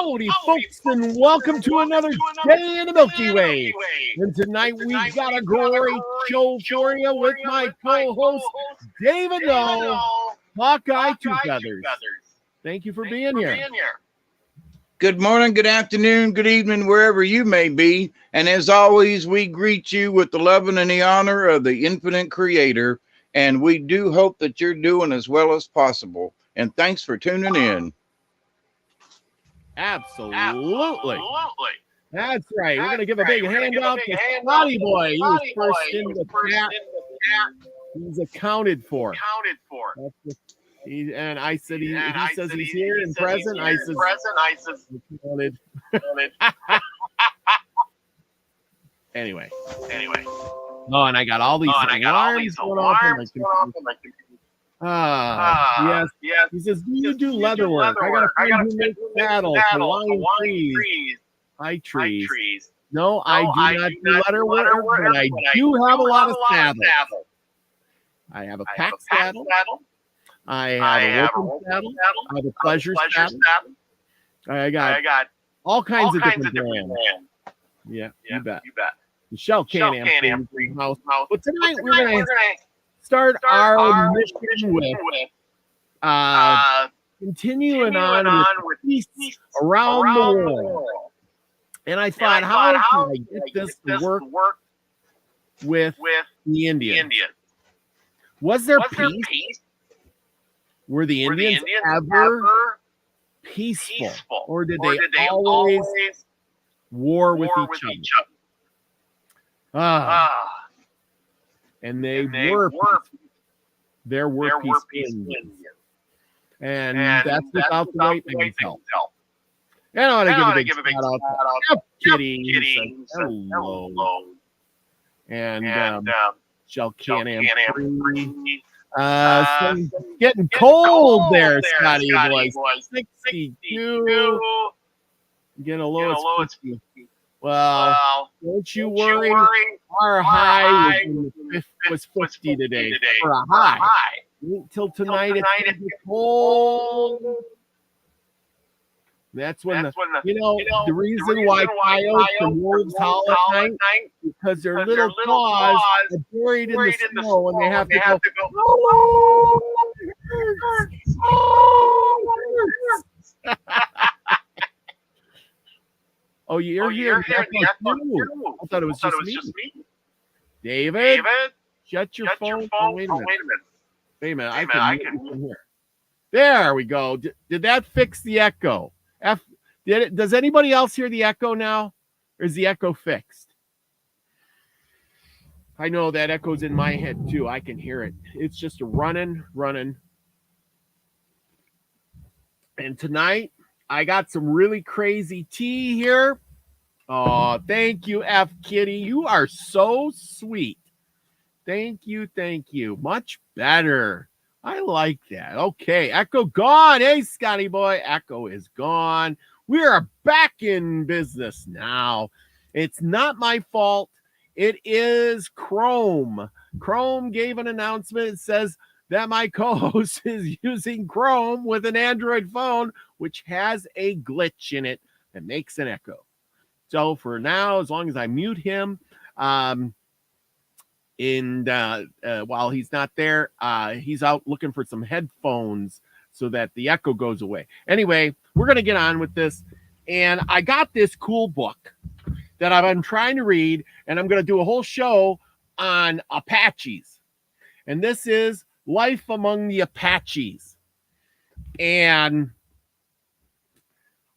Howdy, folks, and welcome to another day in the Milky Way. And tonight we've got a great show for you with my co-host, David Null, Hawkeye Two Feathers. Thank you for being here. Good morning, good afternoon, good evening, wherever you may be. And as always, we greet you with the love and the honor of the infinite creator. And we do hope that you're doing as well as possible. And thanks for tuning in. Absolutely. That's right. We're going to give a big hand out to Scotty Boy. He was first in the chat. He's accounted for. And I said he says he's here and present. I said accounted. Anyway. Oh, and I got all these alarms going off on my computer. Yes. He says, do you do leather work? I got a friend who makes saddles for lion trees, high trees. No, I do not do leather work, but I do have a lot of saddles. I have a pack saddle. I have a working saddle. I have a pleasure saddle. I got all kinds of different brands. Yeah, you bet. Michelle Can-Am house. But tonight we're going to start our mission with continuing on with peace around the world. And I thought, how can I get this to work with the Indians? Was there peace? Were the Indians ever peaceful? Or did they always war with each other? And they were peaceful. There were peaceful Indians. And that's without the white man's help. And I want to give a big shout out to Kitty. Hello. And Shell Can-Am. Getting cold there, Scotty boys. 62. Getting a low. Well, don't you worry. Our high was 50 today for a high. Wait till tonight it's cold. That's when the reason why coyotes and wolves howl at night because their little claws are buried in the snow and they have to go. Oh, you're here. I thought it was just me. David, shut your phone. Oh, wait a minute. I can hear. There we go. Did that fix the echo? Does anybody else hear the echo now? Or is the echo fixed? I know that echo's in my head too. I can hear it. It's just running. And tonight, I got some really crazy tea here. Oh, thank you, F. Kitty. You are so sweet. Thank you. Much better. I like that. Okay, echo gone. Hey, Scotty boy. Echo is gone. We are back in business now. It's not my fault. It is Chrome. Chrome gave an announcement. It says that my co-host is using Chrome with an Android phone, which has a glitch in it that makes an echo. So for now, as long as I mute him, while he's not there, he's out looking for some headphones so that the echo goes away. Anyway, we're going to get on with this. And I got this cool book that I've been trying to read, and I'm going to do a whole show on Apaches. And this is Life Among the Apaches. And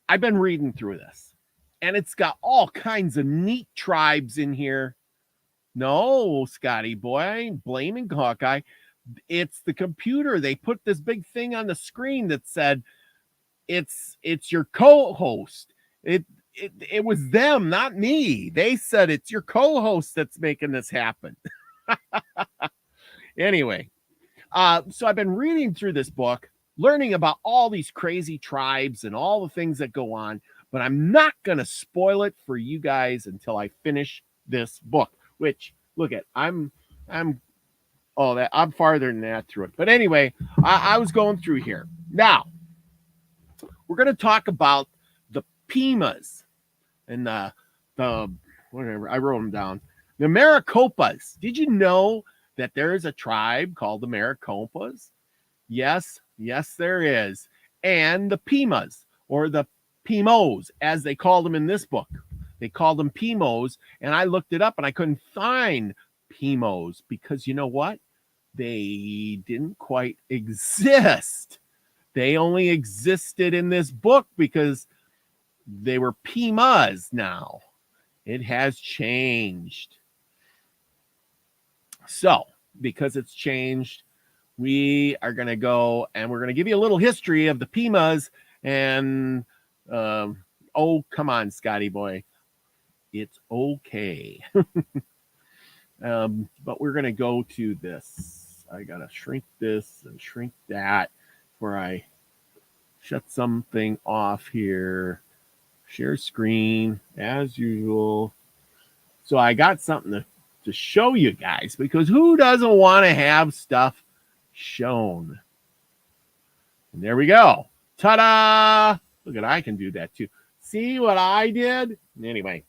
I've been reading through this. And it's got all kinds of neat tribes in here. No, Scotty boy, I ain't blaming Hawkeye. It's the computer. They put this big thing on the screen that said, it's your co-host. It was them, not me. They said it's your co-host that's making this happen. Anyway, so I've been reading through this book, learning about all these crazy tribes and all the things that go on, but I'm not going to spoil it for you guys until I finish this book, which, look at, I'm farther than that through it. But anyway, I was going through here. Now, we're going to talk about the Pimas and the whatever, I wrote them down. The Maricopas. Did you know that there is a tribe called the Maricopas? Yes, there is. And the Pimas, or the Pimos, as they called them in this book. They called them Pimos, and I looked it up and I couldn't find Pimos because you know what? They didn't quite exist. They only existed in this book because they were Pimas now. It has changed. So, because it's changed, we are going to go and we're going to give you a little history of the Pimas. And, oh, come on, Scotty boy. It's okay. But we're going to go to this. I got to shrink this and shrink that before I shut something off here. Share screen as usual. So I got something to show you guys because who doesn't want to have stuff shown? And there we go. Ta-da! Look at, I can do that too. See what I did? Anyway,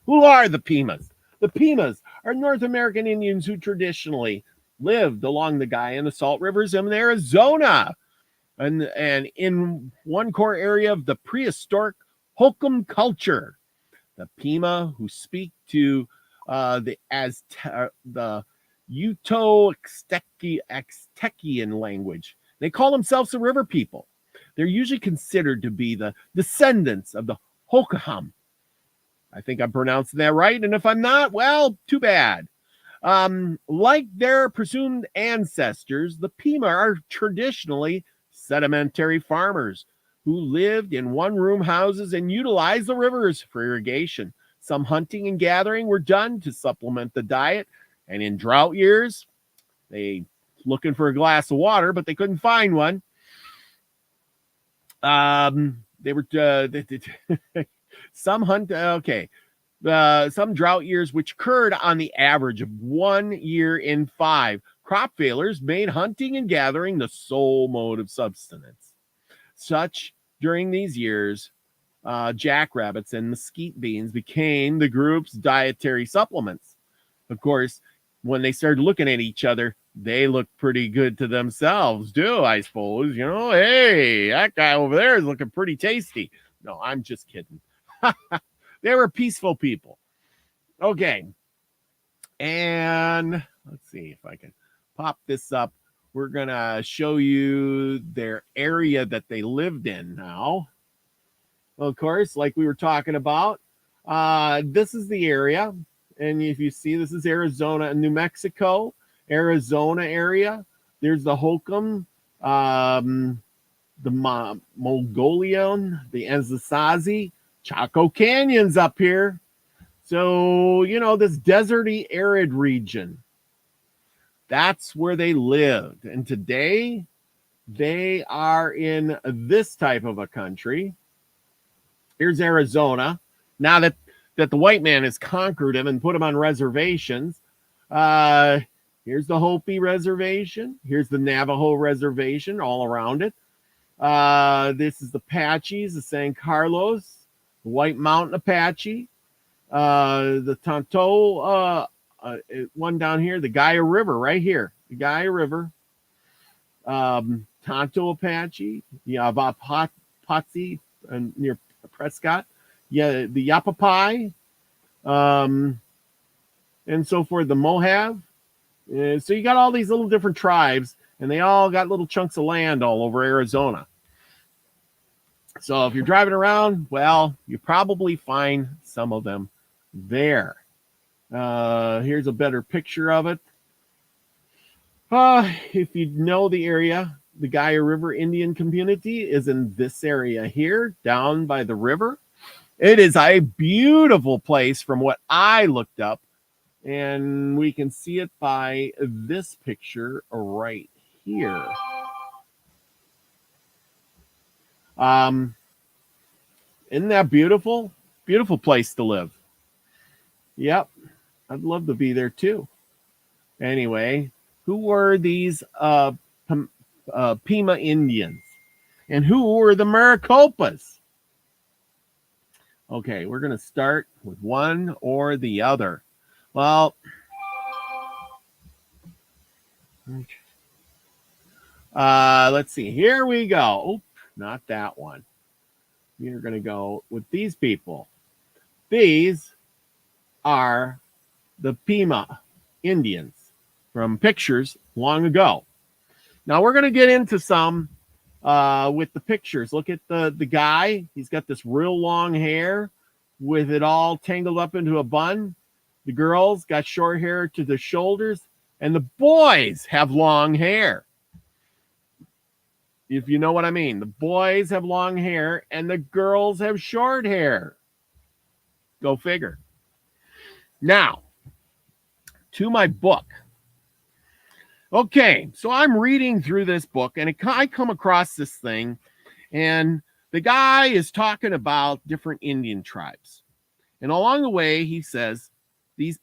who are the Pimas? The Pimas are North American Indians who traditionally lived along the Guiana Salt Rivers in Arizona and in one core area of the prehistoric Hokum culture. The Pima who speak to the Uto-Aztecian language. They call themselves the river people. They're usually considered to be the descendants of the Hokum. I think I'm pronouncing that right. And if I'm not, well, too bad. Like their presumed ancestors, the Pima are traditionally sedimentary farmers who lived in one-room houses and utilized the rivers for irrigation. Some hunting and gathering were done to supplement the diet. And in drought years, they looking for a glass of water, but they couldn't find one. They were some hunt. Okay. Some drought years, which occurred on the average of 1 year in 5. Crop failures made hunting and gathering the sole mode of subsistence. Such during these years, jackrabbits and mesquite beans became the group's dietary supplements. Of course, when they started looking at each other, they looked pretty good to themselves, too, I suppose. You know, hey, that guy over there is looking pretty tasty. No, I'm just kidding. They were peaceful people. Okay. And let's see if I can pop this up. We're going to show you their area that they lived in now. Well, of course, like we were talking about, this is the area. And if you see, this is Arizona and New Mexico, Arizona area. There's the Hokum, the Mongolian, the Anasazi, Chaco Canyons up here. So, you know, this deserty, arid region. That's where they lived. And today, they are in this type of a country. Here's Arizona. Now that the white man has conquered him and put him on reservations, here's the Hopi Reservation. Here's the Navajo Reservation all around it. This is the Apaches, the San Carlos, the White Mountain Apache, the Tonto, one down here, the Gaia River right here, the Gaia River, Tonto Apache, Yavapatsy near Prescott, yeah, the Yapapai, and so forth, the Mohave. So you got all these little different tribes, and they all got little chunks of land all over Arizona. So if you're driving around, well, you probably find some of them there. Here's a better picture of it. If you know the area, the Gaia River Indian community is in this area here, down by the river. It is a beautiful place from what I looked up, and we can see it by this picture right here. Isn't that beautiful? Beautiful place to live. Yep. I'd love to be there too. Anyway, who were these Pima Indians? And who were the Maricopas? Okay, we're going to start with one or the other. Well, let's see. Here we go. Oop, not that one. We're going to go with these people. These are the Pima Indians from pictures long ago. Now we're going to get into some with the pictures. Look at the guy. He's got this real long hair with it all tangled up into a bun. The girls got short hair to the shoulders, and the boys have long hair. If you know what I mean. The boys have long hair, and the girls have short hair. Go figure. Now, to my book. Okay, so I'm reading through this book, and I come across this thing, and the guy is talking about different Indian tribes. And along the way, he says he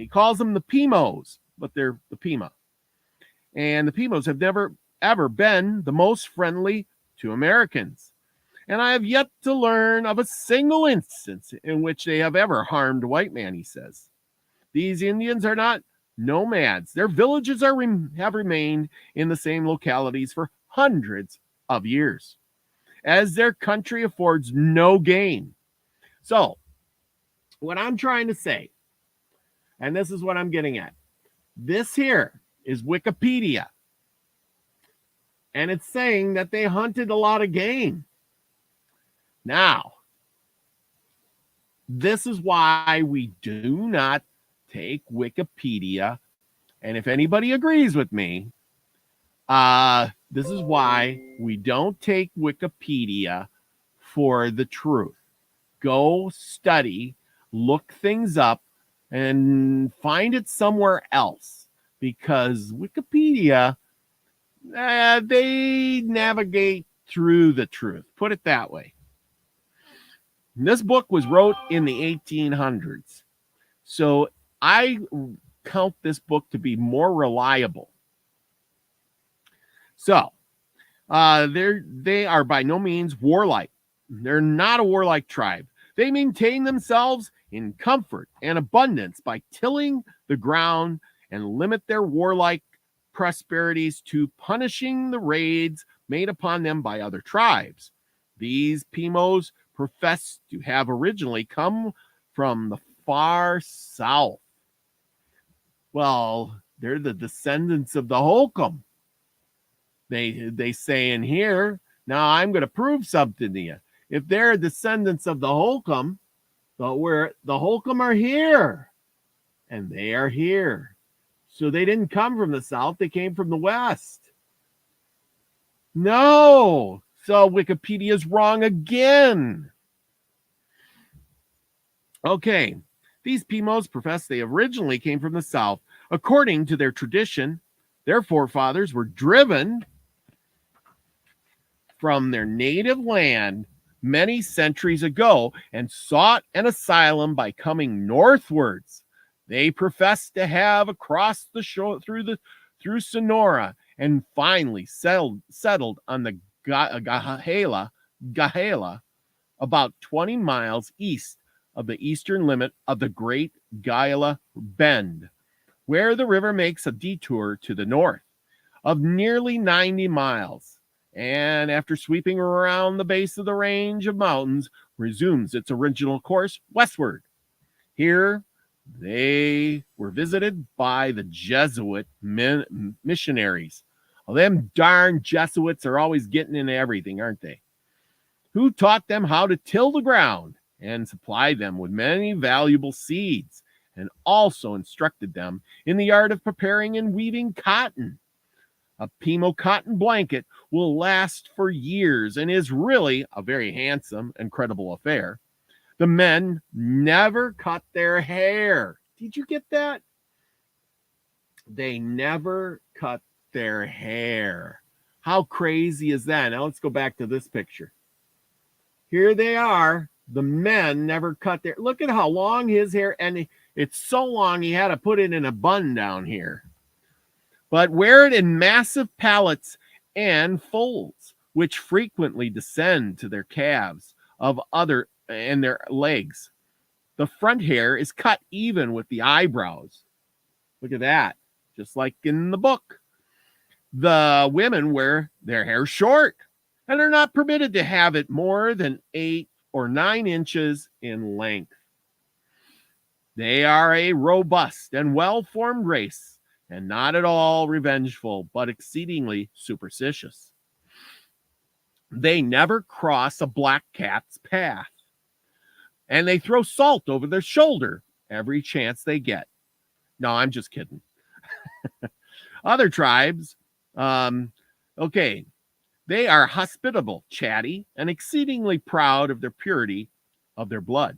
calls them the Pimos, but they're the Pima. And the Pimos have never, ever been the most friendly to Americans. And I have yet to learn of a single instance in which they have ever harmed a white man, he says. These Indians are not nomads. Their villages have remained in the same localities for hundreds of years, as their country affords no game. So, what I'm trying to say, and this is what I'm getting at, this here is Wikipedia, and it's saying that they hunted a lot of game. Now, this is why we do not take Wikipedia, and if anybody agrees with me, this is why we don't take Wikipedia for the truth. Go study, look things up, and find it somewhere else, because Wikipedia, they navigate through the truth. Put it that way. This book was wrote in the 1800s. So I count this book to be more reliable. So they are by no means warlike. They're not a warlike tribe. They maintain themselves in comfort and abundance by tilling the ground and limit their warlike prosperities to punishing the raids made upon them by other tribes. These Pimos profess to have originally come from the far south. Well, they're the descendants of the Holcomb. They say in here, now I'm going to prove something to you. If they're descendants of the Holcomb, where the Holcomb are here, and they are here. So they didn't come from the south, they came from the west. No, so Wikipedia's wrong again. Okay, these Pimos profess they originally came from the south. According to their tradition, their forefathers were driven from their native land many centuries ago and sought an asylum by coming northwards. They professed to have crossed the shore through Sonora and finally settled on the Gahala, about 20 miles east of the eastern limit of the Great Gahala Bend, where the river makes a detour to the north of nearly 90 miles. And after sweeping around the base of the range of mountains, resumes its original course westward. Here, they were visited by the Jesuit missionaries. Well, them darn Jesuits are always getting into everything, aren't they? Who taught them how to till the ground and supplied them with many valuable seeds, and also instructed them in the art of preparing and weaving cotton. A Pimo cotton blanket will last for years and is really a very handsome and credible affair. The men never cut their hair. Did you get that? They never cut their hair. How crazy is that? Now let's go back to this picture. Here they are. The men never cut their... Look at how long his hair... And it's so long he had to put it in a bun down here. But wear it in massive pallets and folds, which frequently descend to their calves and their legs. The front hair is cut even with the eyebrows. Look at that, just like in the book. The women wear their hair short and are not permitted to have it more than 8 or 9 inches in length. They are a robust and well-formed race, and not at all revengeful, but exceedingly superstitious. They never cross a black cat's path, and they throw salt over their shoulder every chance they get. No, I'm just kidding. Other tribes, they are hospitable, chatty, and exceedingly proud of their purity of their blood.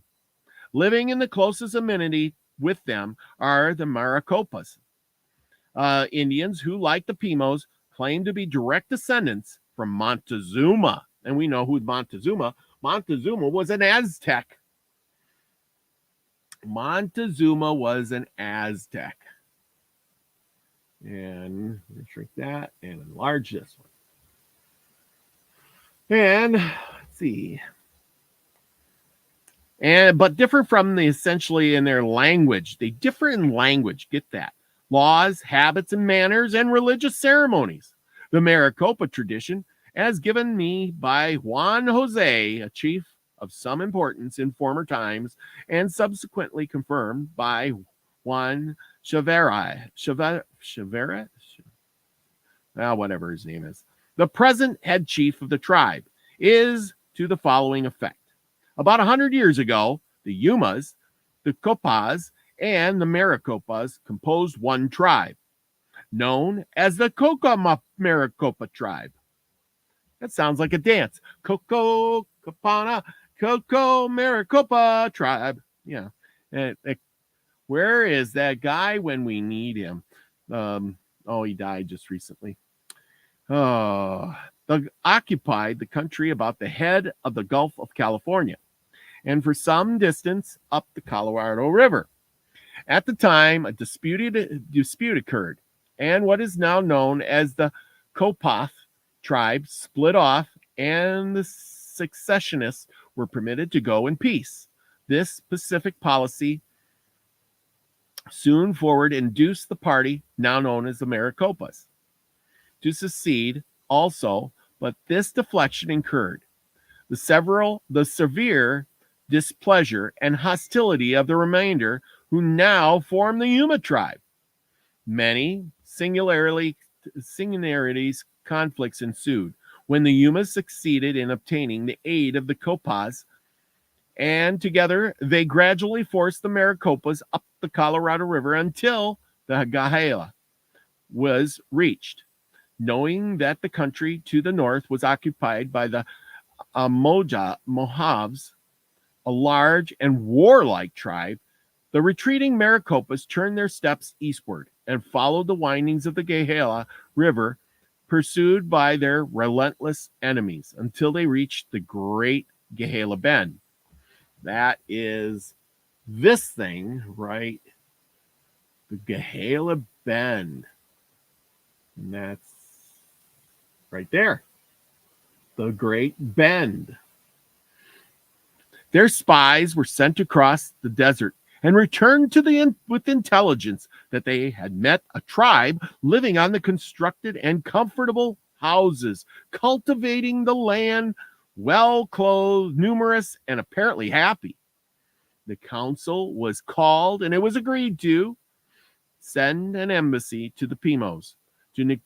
Living in the closest amenity with them are the Maricopas, Indians who, like the Pimos, claim to be direct descendants from Montezuma. And we know who Montezuma. Montezuma was an Aztec. Montezuma was an Aztec. And let me shrink that and enlarge this one. And let's see. But different from the essentially in their language. They differ in language. Get that. Laws, habits, and manners, and religious ceremonies. The Maricopa tradition, as given me by Juan Jose, a chief of some importance in former times, and subsequently confirmed by Juan Chavera, whatever his name is, the present head chief of the tribe, is to the following effect. About 100 years ago, the Yumas, the Copas, and the Maricopas composed one tribe, known as the Coca Maricopa tribe. That sounds like a dance. Coco, Capana, Coco Maricopa tribe. Yeah. Where is that guy when we need him? He died just recently. They occupied the country about the head of the Gulf of California, and for some distance up the Colorado River. At the time, a dispute occurred, and what is now known as the Copath tribe split off, and the secessionists were permitted to go in peace. This pacific policy soon forward induced the party, now known as the Maricopas, to secede also, but this deflection incurred the severe displeasure and hostility of the remainder, who now form the Yuma tribe. Many singularities conflicts ensued when the Yumas succeeded in obtaining the aid of the Copas, and together they gradually forced the Maricopas up the Colorado River until the Gahala was reached. Knowing that the country to the north was occupied by the Mohavs, a large and warlike tribe, the retreating Maricopas turned their steps eastward and followed the windings of the Gahala River, pursued by their relentless enemies until they reached the Great Gahala Bend. That is this thing, right? The Gahala Bend. And that's right there. The Great Bend. Their spies were sent across the desert and returned with intelligence that they had met a tribe living on the constructed and comfortable houses, cultivating the land, well-clothed, numerous, and apparently happy. The council was called, and it was agreed to send an embassy to the Pimos to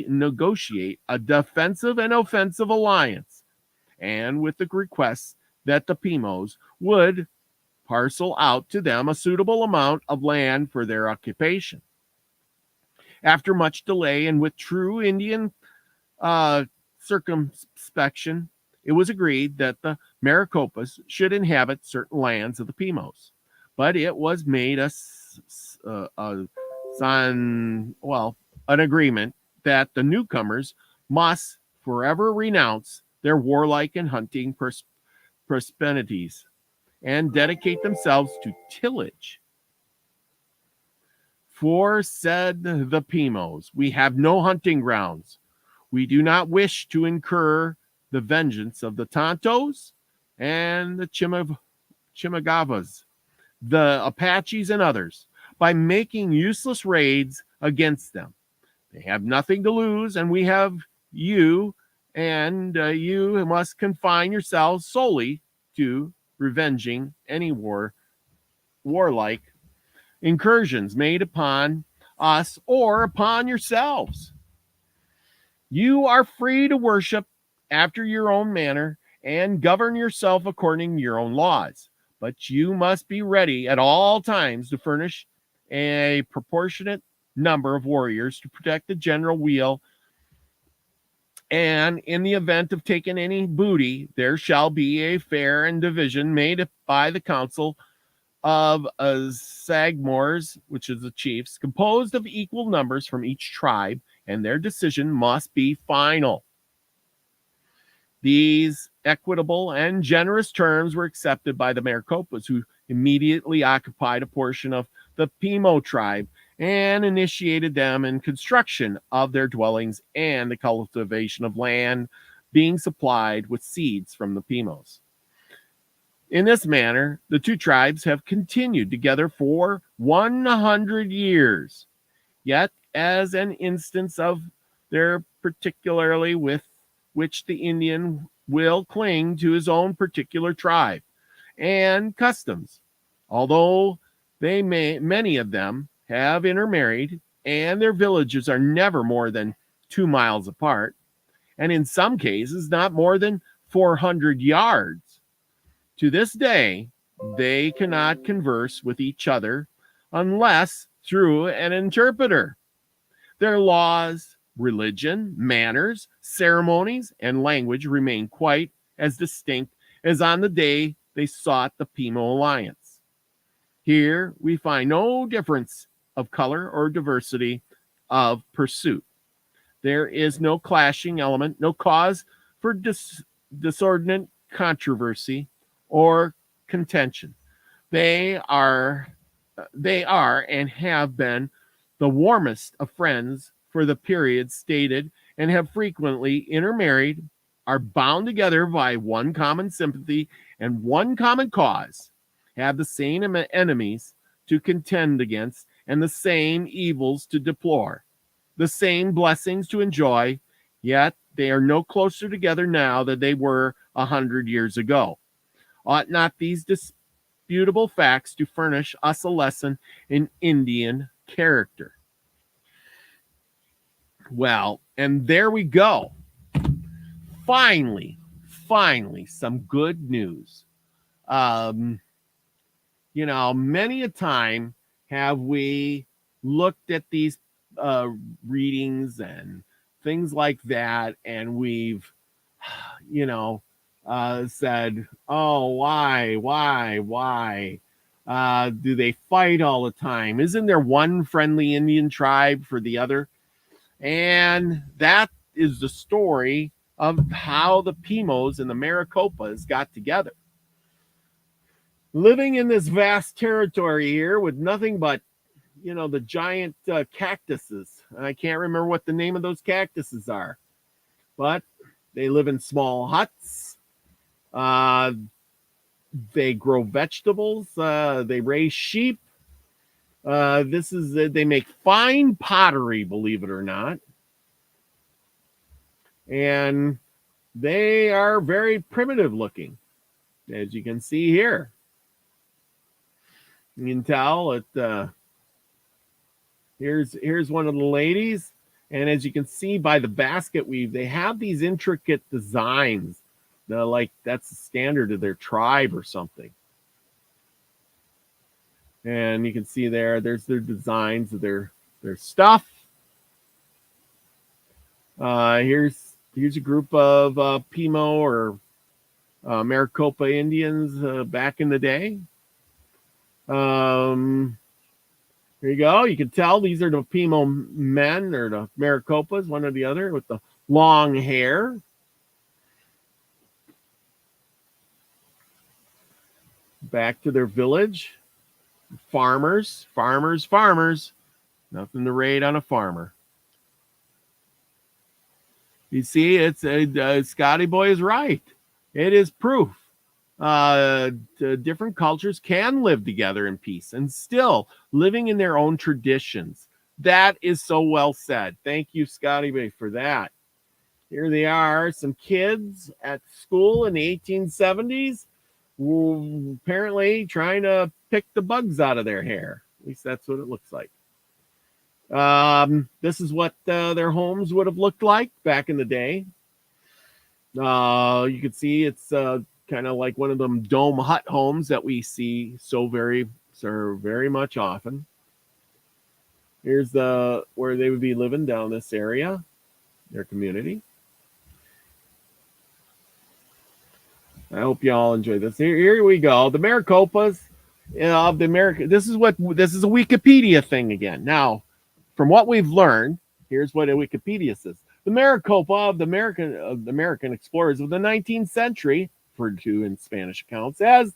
negotiate a defensive and offensive alliance, and with the request that the Pimos would parcel out to them a suitable amount of land for their occupation. After much delay and with true Indian circumspection, it was agreed that the Maricopas should inhabit certain lands of the Pimos, but it was made an agreement that the newcomers must forever renounce their warlike and hunting prosperities and dedicate themselves to tillage. For, said the Pimos, we have no hunting grounds. We do not wish to incur the vengeance of the Tontos, and the Chimagavas, the Apaches, and others by making useless raids against them. They have nothing to lose, and we have you, and you must confine yourselves solely to revenging any warlike incursions made upon us or upon yourselves. You are free to worship after your own manner and govern yourself according to your own laws, but you must be ready at all times to furnish a proportionate number of warriors to protect the general weal. And in the event of taking any booty, there shall be a fair and division made by the council of Sagmors, which is the chiefs, composed of equal numbers from each tribe, and their decision must be final. These equitable and generous terms were accepted by the Maricopas, who immediately occupied a portion of the Pimo tribe and initiated them in construction of their dwellings and the cultivation of land, being supplied with seeds from the Pimos. In this manner, the two tribes have continued together for 100 years. Yet, as an instance of their particularly with which the Indian will cling to his own particular tribe and customs, although many of them have intermarried, and their villages are never more than 2 miles apart, and in some cases not more than 400 yards. To this day, they cannot converse with each other unless through an interpreter. Their laws, religion, manners, ceremonies, and language remain quite as distinct as on the day they sought the Pimo alliance. Here we find no difference of color or diversity of pursuit. There is no clashing element, no cause for disordinate controversy or contention. They are and have been the warmest of friends for the period stated, and have frequently intermarried, are bound together by one common sympathy and one common cause, have the same enemies to contend against, and the same evils to deplore, the same blessings to enjoy, yet they are no closer together now than they were 100 years ago. Ought not these disputable facts to furnish us a lesson in Indian character? Well, and there we go. Finally, some good news. Many a time have we looked at these readings and things like that, and we've, said, oh, why? Do they fight all the time? Isn't there one friendly Indian tribe for the other? And that is the story of how the Pimos and the Maricopas got together. Living in this vast territory here with nothing but, the giant cactuses. I can't remember what the name of those cactuses are, but they live in small huts. They grow vegetables. They raise sheep. They make fine pottery, believe it or not. And they are very primitive looking, as you can see here. You can tell it. Here's one of the ladies, and as you can see by the basket weave, they have these intricate designs. That's the standard of their tribe or something. And you can see there's their designs of their stuff. Here's a group of Pimo or Maricopa Indians back in the day. Here you go. You can tell these are the Pimo men or the Maricopas, one or the other, with the long hair. Back to their village. Farmers. Nothing to raid on a farmer. You see, it's Scotty Boy is right. It is proof Different cultures can live together in peace and still living in their own traditions. That is so well said. Thank you, Scotty Bay, for that. Here they are, some kids at school in the 1870s, apparently trying to pick the bugs out of their hair. At least that's what it looks like. This is what their homes would have looked like back in the day. You can see it's kind of like one of them dome hut homes that we see so very much often. Here's the where they would be living down this area, their community. I hope you all enjoy this. Here we go. The Maricopas of the America. This is a Wikipedia thing again. Now, from what we've learned, here's what a Wikipedia says. The Maricopa of the American explorers of the 19th century, referred to in Spanish accounts as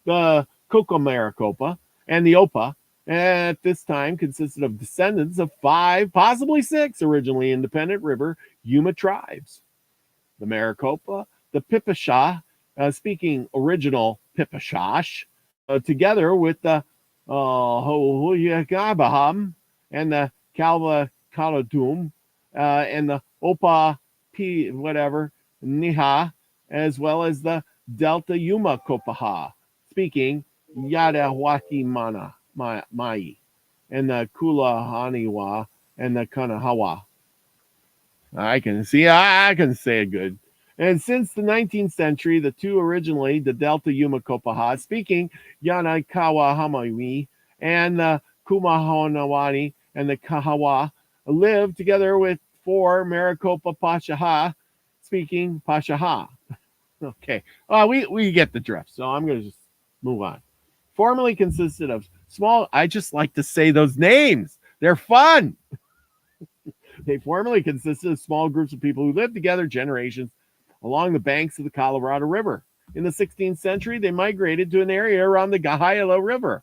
the Coco Maricopa and the Opa, at this time consisted of descendants of 5, possibly 6, originally independent river Yuma tribes. The Maricopa, the Pipasha, speaking original Pipashash, together with the Hoyagabaham and the Kaladum and the Opa P whatever Niha, as well as the Delta Yuma Kopaha, speaking Yadawaki Mana Mai, and the Kulahaniwa and the Kanahawa. I can say it good. And since the 19th century, the two originally, the Delta Yuma Kopaha, speaking Yanakawa Hamawi, and the Kumahonawani and the Kahawa, lived together with 4 Maricopa Pashaha, speaking Pashaha. Okay, we get the drift, so I'm going to just move on. Formerly consisted of small, I just like to say those names. They're fun. They formerly consisted of small groups of people who lived together generations along the banks of the Colorado River. In the 16th century, they migrated to an area around the Gahiala River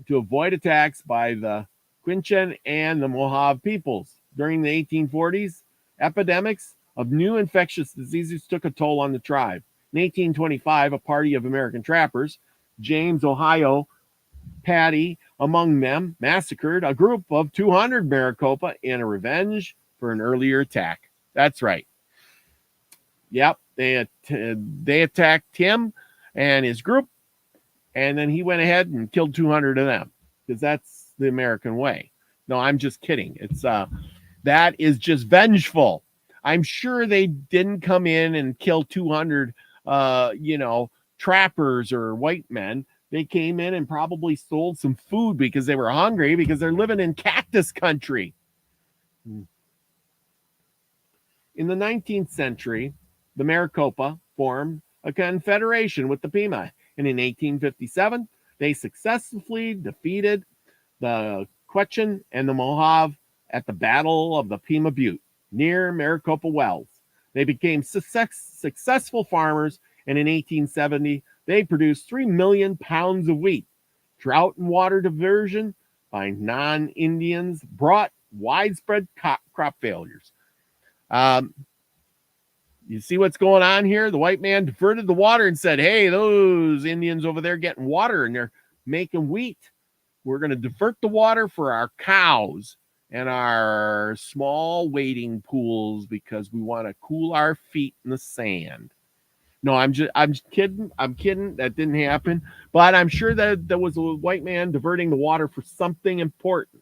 to avoid attacks by the Quinchen and the Mohave peoples. During the 1840s, epidemics of new infectious diseases took a toll on the tribe. In 1825, a party of American trappers, James, Ohio, Patty, among them, massacred a group of 200 Maricopa in a revenge for an earlier attack. That's right. Yep, they attacked him and his group, and then he went ahead and killed 200 of them, because that's the American way. No, I'm just kidding. It's that is just vengeful. I'm sure they didn't come in and kill 200 trappers or white men. They came in and probably stole some food because they were hungry, because they're living in cactus country. In the 19th century, the Maricopa formed a confederation with the Pima, and in 1857, they successfully defeated the Quechan and the Mohave at the Battle of the Pima Butte near Maricopa Wells. They became successful farmers, and in 1870, they produced 3 million pounds of wheat. Drought and water diversion by non-Indians brought widespread crop failures. You see what's going on here? The white man diverted the water and said, hey, those Indians over there getting water and they're making wheat. We're going to divert the water for our cows and our small wading pools because we want to cool our feet in the sand. No, I'm kidding. I'm kidding. That didn't happen. But I'm sure that there was a white man diverting the water for something important.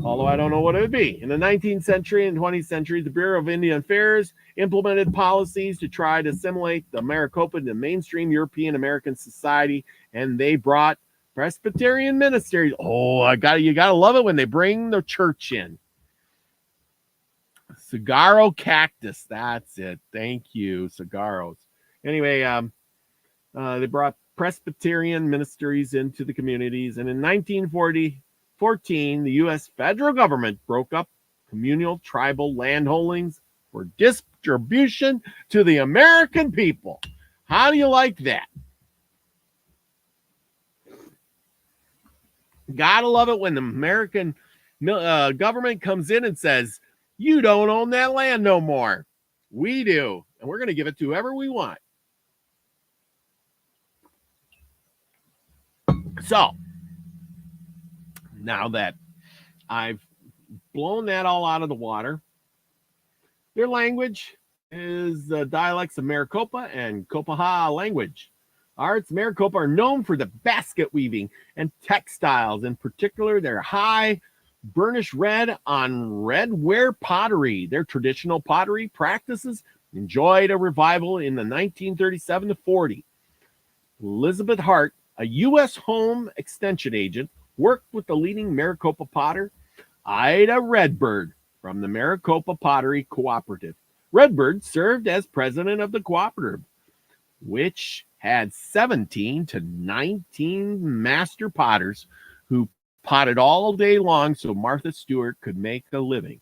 Although I don't know what it would be. In the 19th century and 20th century, the Bureau of Indian Affairs implemented policies to try to assimilate the Maricopa into mainstream European American society, and they brought Presbyterian ministers. Oh, you gotta love it when they bring the church in. Saguaro cactus, that's it. Thank you, Saguaros. Anyway, they brought Presbyterian ministries into the communities, and in 1914, the U.S. federal government broke up communal tribal land holdings for distribution to the American people. How do you like that? Gotta love it when the American government comes in and says, you don't own that land no more. We do. and we're going to give it to whoever we want. So, now that I've blown that all out of the water, their language is the dialects of Maricopa and Copaha language. Arts, Maricopa are known for the basket weaving and textiles. In particular, their high burnished red on redware pottery. Their traditional pottery practices enjoyed a revival in the 1937 to 40. Elizabeth Hart, a U.S. home extension agent, worked with the leading Maricopa potter, Ida Redbird, from the Maricopa Pottery Cooperative. Redbird served as president of the cooperative, which had 17 to 19 master potters who potted all day long so Martha Stewart could make a living.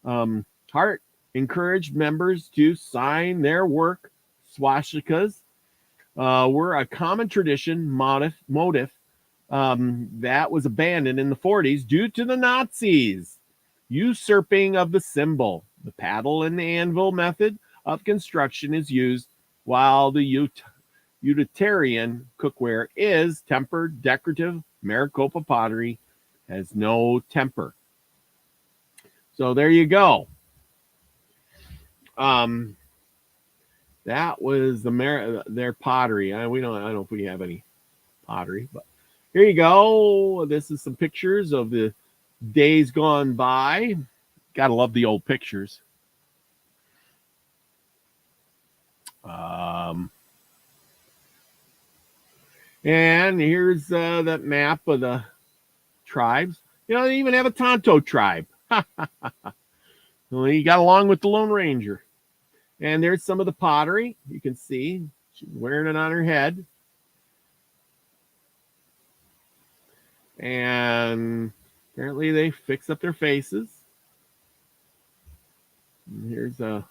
Hart encouraged members to sign their work. Swastikas were a common tradition motif that was abandoned in the 40s due to the Nazis usurping of the symbol. The paddle and the anvil method of construction is used, while the utilitarian cookware is tempered, decorative. Maricopa pottery has no temper. So there you go. That was their pottery. I don't know if we have any pottery, but here you go. This is some pictures of the days gone by. Gotta love the old pictures. And here's that map of the tribes. You know, they even have a Tonto tribe. Well, he got along with the Lone Ranger. And there's some of the pottery. You can see she's wearing it on her head. And apparently they fix up their faces. And here's a...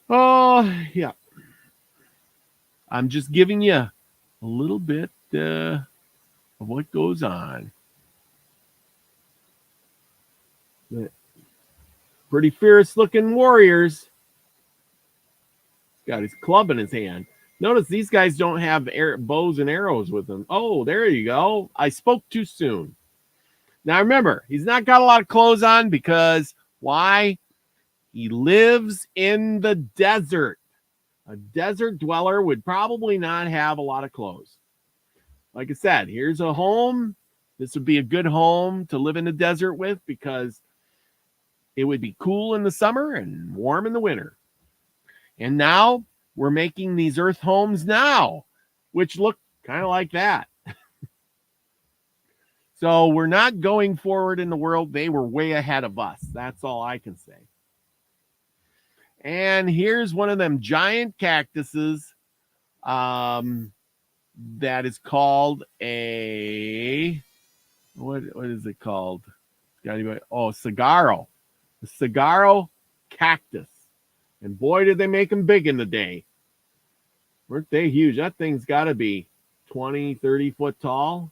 Oh, yeah. I'm just giving you a little bit of what goes on. Pretty fierce looking warriors. Got his club in his hand. Notice these guys don't have bows and arrows with them. Oh, there you go. I spoke too soon. Now remember, he's not got a lot of clothes on because why? He lives in the desert. A desert dweller would probably not have a lot of clothes. Like I said, here's a home. This would be a good home to live in the desert with because it would be cool in the summer and warm in the winter. And now we're making these earth homes now, which look kind of like that. So we're not going forward in the world. They were way ahead of us. That's all I can say. And here's one of them giant cactuses that is called a, what is it called? Oh, saguaro. The saguaro cactus. And boy, did they make them big in the day. Weren't they huge? That thing's got to be 20, 30 foot tall.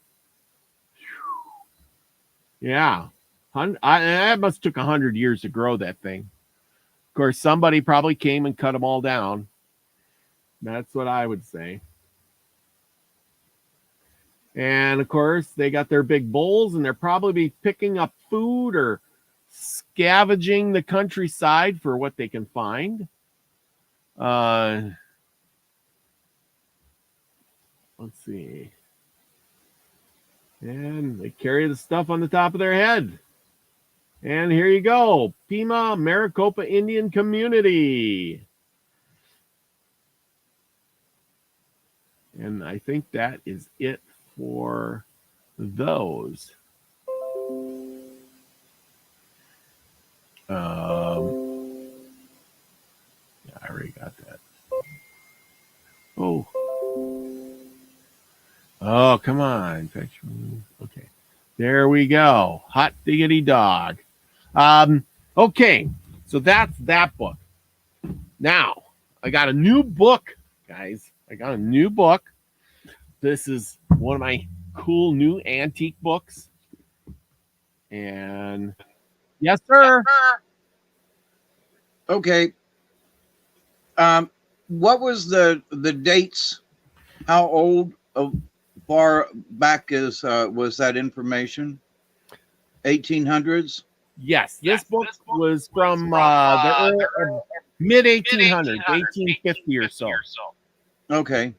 Yeah. That must have took 100 years to grow that thing. Of course, somebody probably came and cut them all down. That's what I would say. And, of course, they got their big bowls, and they're probably picking up food or scavenging the countryside for what they can find. Let's see. And they carry the stuff on the top of their head. And here you go. Pima Maricopa Indian Community. And I think that is it for those. Yeah, I already got that. Oh, come on. Okay. There we go. Hot diggity dog. Okay. So that's that book. Now, I got a new book, guys. I got a new book. This is one of my cool new antique books. And yes, sir. Okay. What was the dates? How old, far back is was that information? 1800s. Yes, this book was from the mid 1800s, 1850 or so. Okay.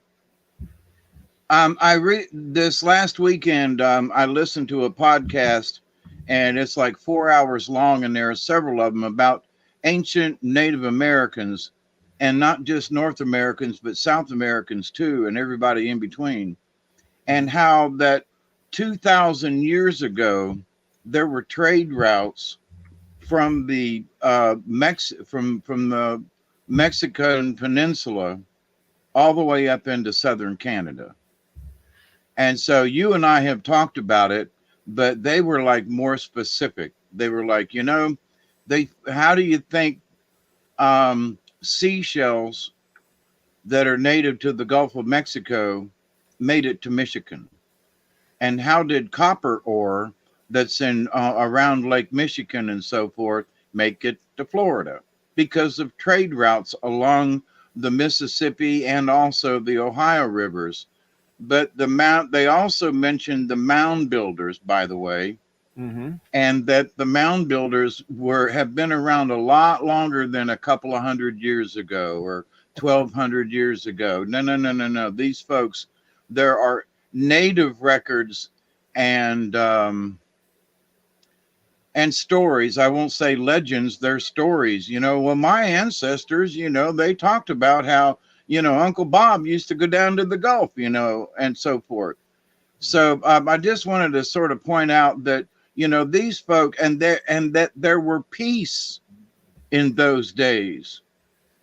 I read this last weekend. I listened to a podcast, and it's like 4 hours long, and there are several of them about ancient Native Americans, and not just North Americans, but South Americans too, and everybody in between, and how that 2,000 years ago there were trade routes from the from the Mexican peninsula all the way up into southern Canada. And so you and I have talked about it, but they were like more specific. They were like, how do you think seashells that are native to the Gulf of Mexico made it to Michigan? And how did copper ore that's in around Lake Michigan and so forth make it to Florida? Because of trade routes along the Mississippi and also the Ohio rivers. But they also mentioned the mound builders, by the way, and that the mound builders have been around a lot longer than a couple of hundred years ago or 1,200 years ago. No. These folks, there are native records and stories. I won't say legends, they're stories. Well, my ancestors, they talked about how, Uncle Bob used to go down to the Gulf, and so forth. So I just wanted to sort of point out that, these folk and that there were peace in those days.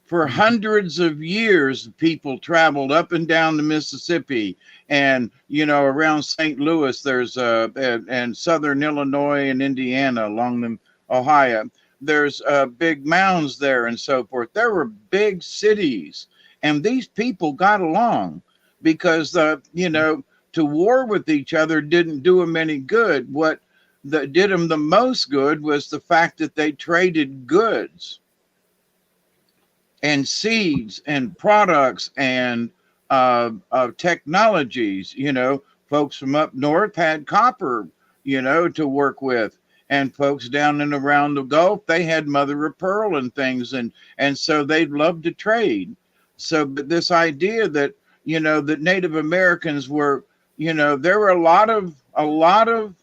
For hundreds of years, people traveled up and down the Mississippi, and around St. Louis, there's and southern Illinois and Indiana along the Ohio. There's big mounds there and so forth. There were big cities, and these people got along because to war with each other didn't do them any good. What did them the most good was the fact that they traded goods and seeds and products and technologies. Folks from up north had copper, to work with, and folks down and around the Gulf, they had mother of pearl and things, and so they'd love to trade. So, but this idea that that Native Americans were, there were a lot of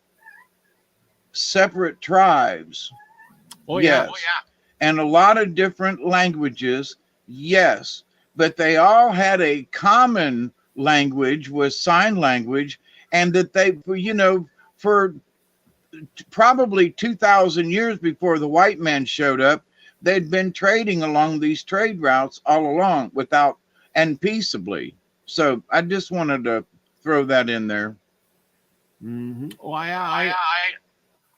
separate tribes. Oh yes. yeah. Oh yeah. And a lot of different languages, yes, but they all had a common language, was sign language, and that they, for probably 2,000 years before the white man showed up, they'd been trading along these trade routes all along and peaceably. So I just wanted to throw that in there. Oh, I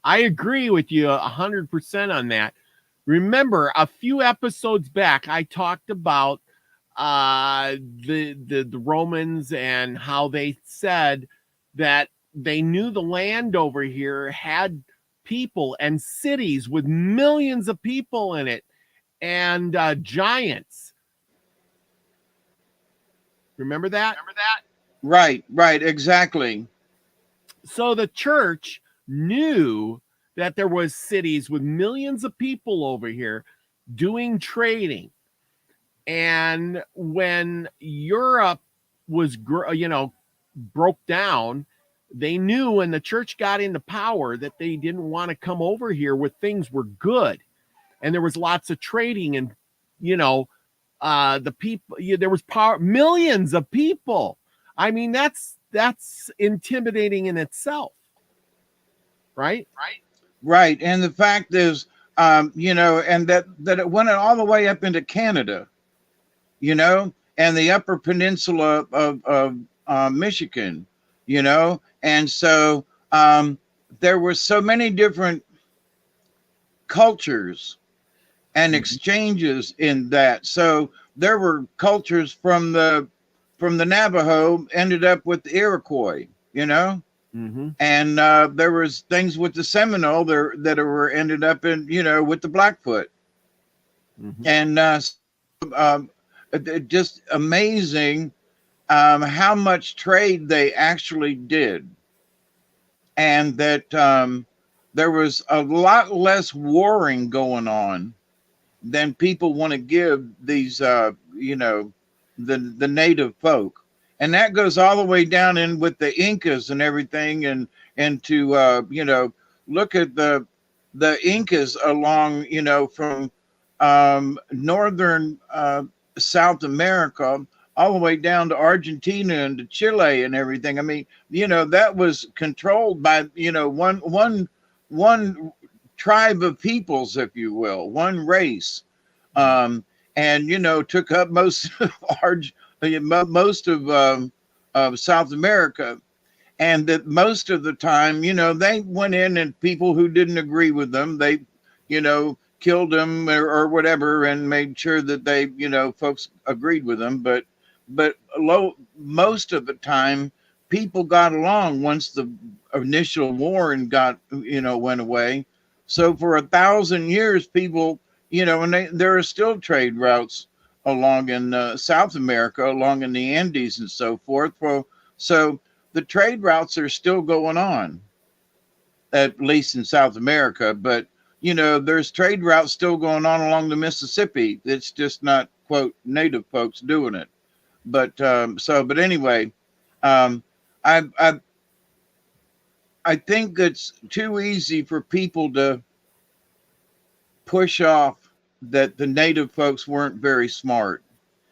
agree with you 100% on that. Remember, a few episodes back, I talked about the Romans and how they said that they knew the land over here had people and cities with millions of people in it and giants. Remember that? Right, exactly. So the church knew that there was cities with millions of people over here doing trading. And when Europe was, broke down, they knew when the church got into power that they didn't want to come over here where things were good. And there was lots of trading and, the people, there was power, millions of people. I mean, that's intimidating in itself. Right. And the fact is, and that it went all the way up into Canada, and the upper peninsula of Michigan, and so there were so many different cultures and exchanges in that. So there were cultures from the Navajo ended up with the Iroquois, and there was things with the Seminole that were ended up in, with the Blackfoot. Mhm. And just amazing how much trade they actually did, and that there was a lot less warring going on than people want to give these, the native folk. And that goes all the way down in with the Incas and everything, and to look at the Incas along, from northern South America all the way down to Argentina and to Chile and everything. I mean, that was controlled by, one tribe of peoples, if you will, one race. And took up most of of South America, and that most of the time, they went in, and people who didn't agree with them, they, killed them or whatever, and made sure that they, folks agreed with them. But most of the time, people got along once the initial war and went away. So for 1,000 years, people, and there are still trade routes along in South America, along in the Andes and so forth. Well, so the trade routes are still going on, at least in South America. But, there's trade routes still going on along the Mississippi. It's just not, quote, native folks doing it. But but anyway, I think it's too easy for people to push off that the native folks weren't very smart.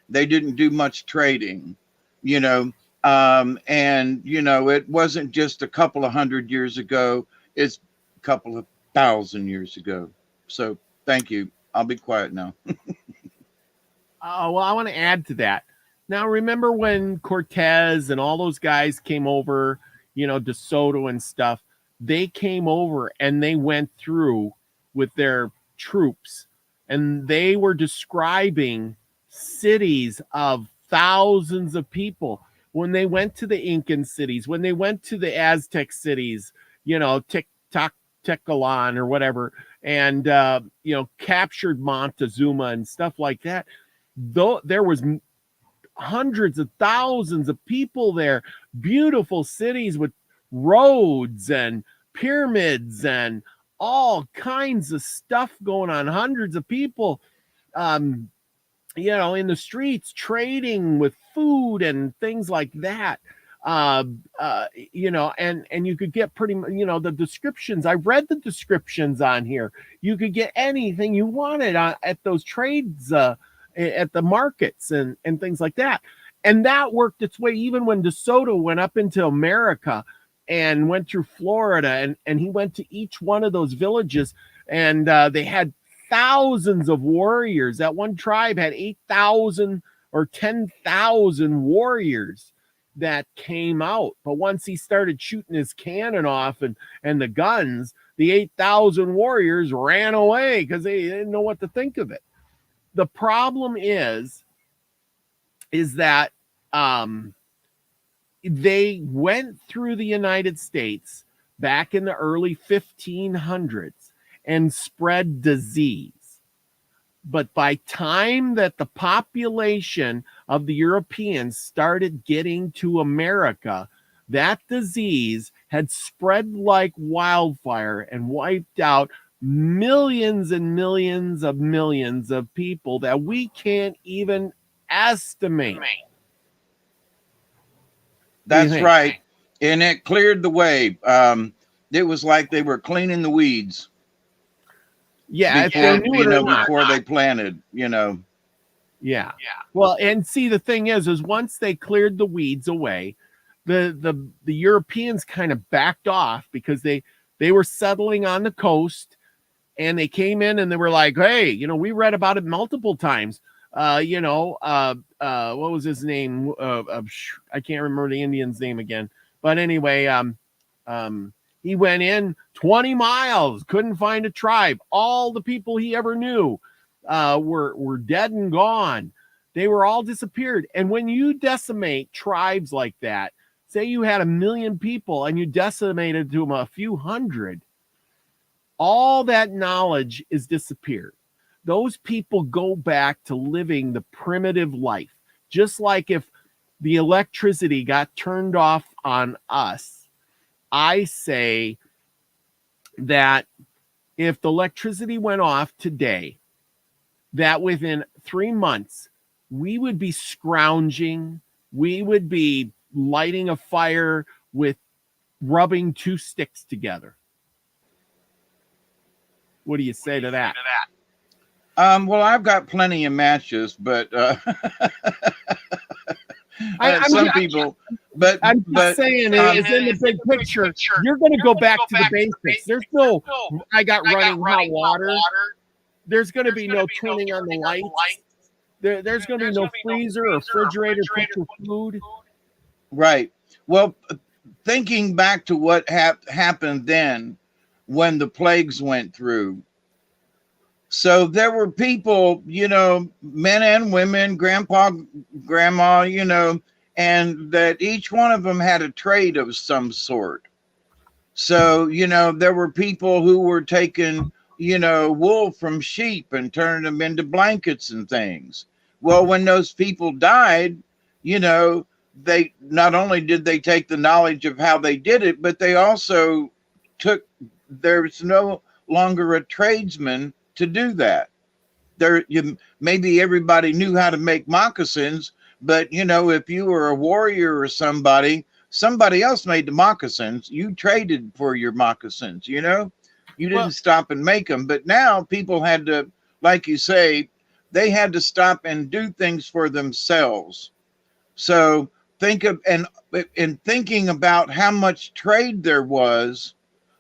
They didn't do much trading, and it wasn't just a couple of 100 years ago. It's a couple of 1,000 years ago. So thank you. I'll be quiet now. Well, I want to add to that. Now, remember when Cortez and all those guys came over, De Soto and stuff, they came over and they went through with their troops, and they were describing cities of thousands of people. When they went to the Incan cities, when they went to the Aztec cities, Tecalon or whatever, and captured Montezuma and stuff like that, though there was hundreds of thousands of people there, beautiful cities with roads and pyramids and all kinds of stuff going on, hundreds of people in the streets trading with food and things like that. And you could get pretty, the descriptions. I read the descriptions on here. You could get anything you wanted at those trades, at the markets and things like that. And that worked its way even when De Soto went up into America and went through Florida, and he went to each one of those villages, and they had thousands of warriors. That one tribe had 8,000 or 10,000 warriors that came out. But once he started shooting his cannon off and the guns, the 8,000 warriors ran away because they didn't know what to think of it. The problem is that they went through the United States back in the early 1500s and spread disease. But by time that the population of the Europeans started getting to America, that disease had spread like wildfire and wiped out millions and millions of people that we can't even estimate. That's right. And it cleared the way. It was like they were cleaning the weeds. Yeah, before they planted, Yeah. Well, and see, the thing is once they cleared the weeds away, the Europeans kind of backed off because they were settling on the coast, and they came in and they were like, hey, we read about it multiple times. What was his name? I can't remember the Indian's name again. But anyway, he went in 20 miles, couldn't find a tribe. All the people he ever knew were dead and gone. They were all disappeared. And when you decimate tribes like that, say you had 1 million people and you decimated to a few hundred, all that knowledge is disappeared. those people go back to living the primitive life. Just like if the electricity got turned off on us, I say that if the electricity went off today, that within 3 months, we would be scrounging, we would be lighting a fire with rubbing 2 sticks together. What do you say to that? Well, I've got plenty of matches, but some people. But I'm just saying, is in the big picture, you're going to go back to the basics. There's no, I got running hot water. There's going to be no turning on the lights. There's going to be no freezer or refrigerator to put your food. Right. Well, thinking back to what happened then when the plagues went through. So there were people, you know, men and women, grandpa, grandma, you know, and that each one of them had a trade of some sort. So, you know, there were people who were taking, you know, wool from sheep and turning them into blankets and things. Well, when those people died, you know, they not only did they take the knowledge of how they did it, but they also took, there's no longer a tradesman to do that. Maybe everybody knew how to make moccasins, but you know, if you were a warrior or somebody else made the moccasins. You traded for your moccasins, you know, you didn't stop and make them. But now people had to, like you say, they had to stop and do things for themselves. So think of, and thinking about how much trade there was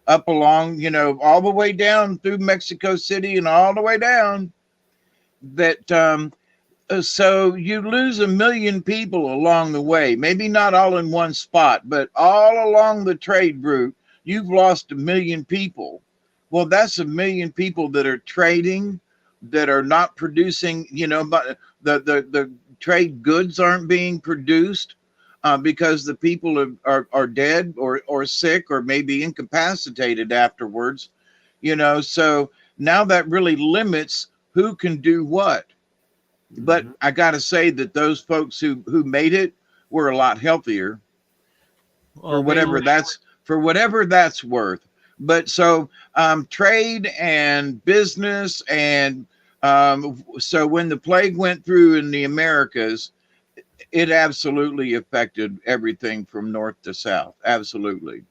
up along, you know, all the way down through Mexico City and all the way down, that so you lose 1 million people along the way, maybe not all in one spot, but all along the trade route, you've lost 1 million people. Well, that's 1 million people that are trading, that are not producing, you know, but the trade goods aren't being produced. Because the people are dead or sick or maybe incapacitated afterwards, you know. So now that really limits who can do what. But I got to say that those folks who made it were a lot healthier, for whatever that's worth. But so trade and business and so when the plague went through in the Americas, it absolutely affected everything from north to south. Absolutely.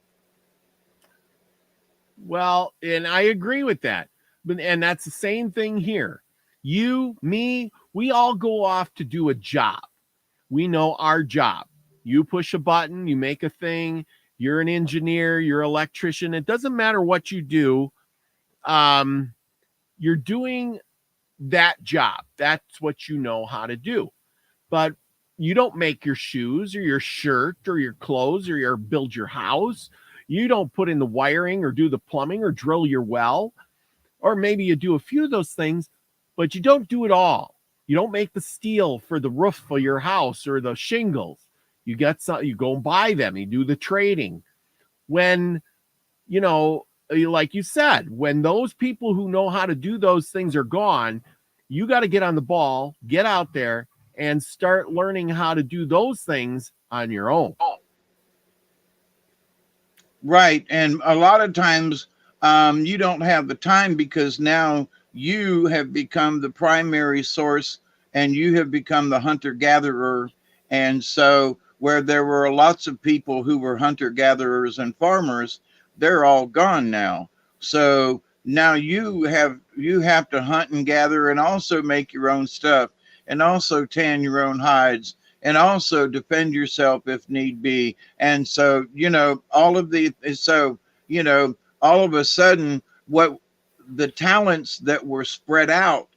Well, and I agree with that. And that's the same thing here. You, me, we all go off to do a job. We know our job. You push a button, you make a thing. You're an engineer, you're an electrician. It doesn't matter what you do. You're doing that job. That's what you know how to do. But you don't make your shoes or your shirt or your clothes or build your house. You don't put in the wiring or do the plumbing or drill your well. Or maybe you do a few of those things, but you don't do it all. You don't make the steel for the roof of your house or the shingles. You get some, you go and buy them. You do the trading. When, you know, like you said, when those people who know how to do those things are gone, you got to get on the ball, get out there, and start learning how to do those things on your own. Right. And a lot of times you don't have the time because now you have become the primary source and you have become the hunter-gatherer. And so where there were lots of people who were hunter-gatherers and farmers, they're all gone now. So now you have to hunt and gather and also make your own stuff, and also tan your own hides, and also defend yourself if need be. And so, you know, all of a sudden, what the talents that were spread out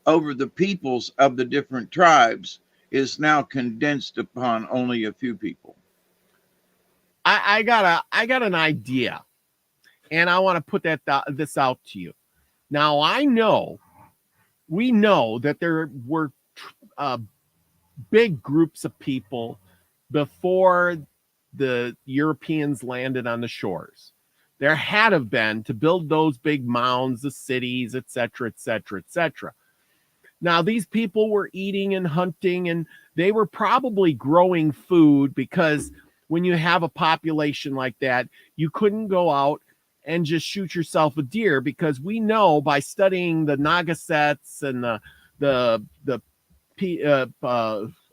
over the peoples of the different tribes is now condensed upon only a few people. I got an idea, and I want to put this out to you. Now, we know that there were big groups of people before the Europeans landed on the shores. There had to have been, to build those big mounds, the cities, etc., etc., etc. Now, these people were eating and hunting, and they were probably growing food, because when you have a population like that, you couldn't go out and just shoot yourself a deer, because we know by studying the Nagasets and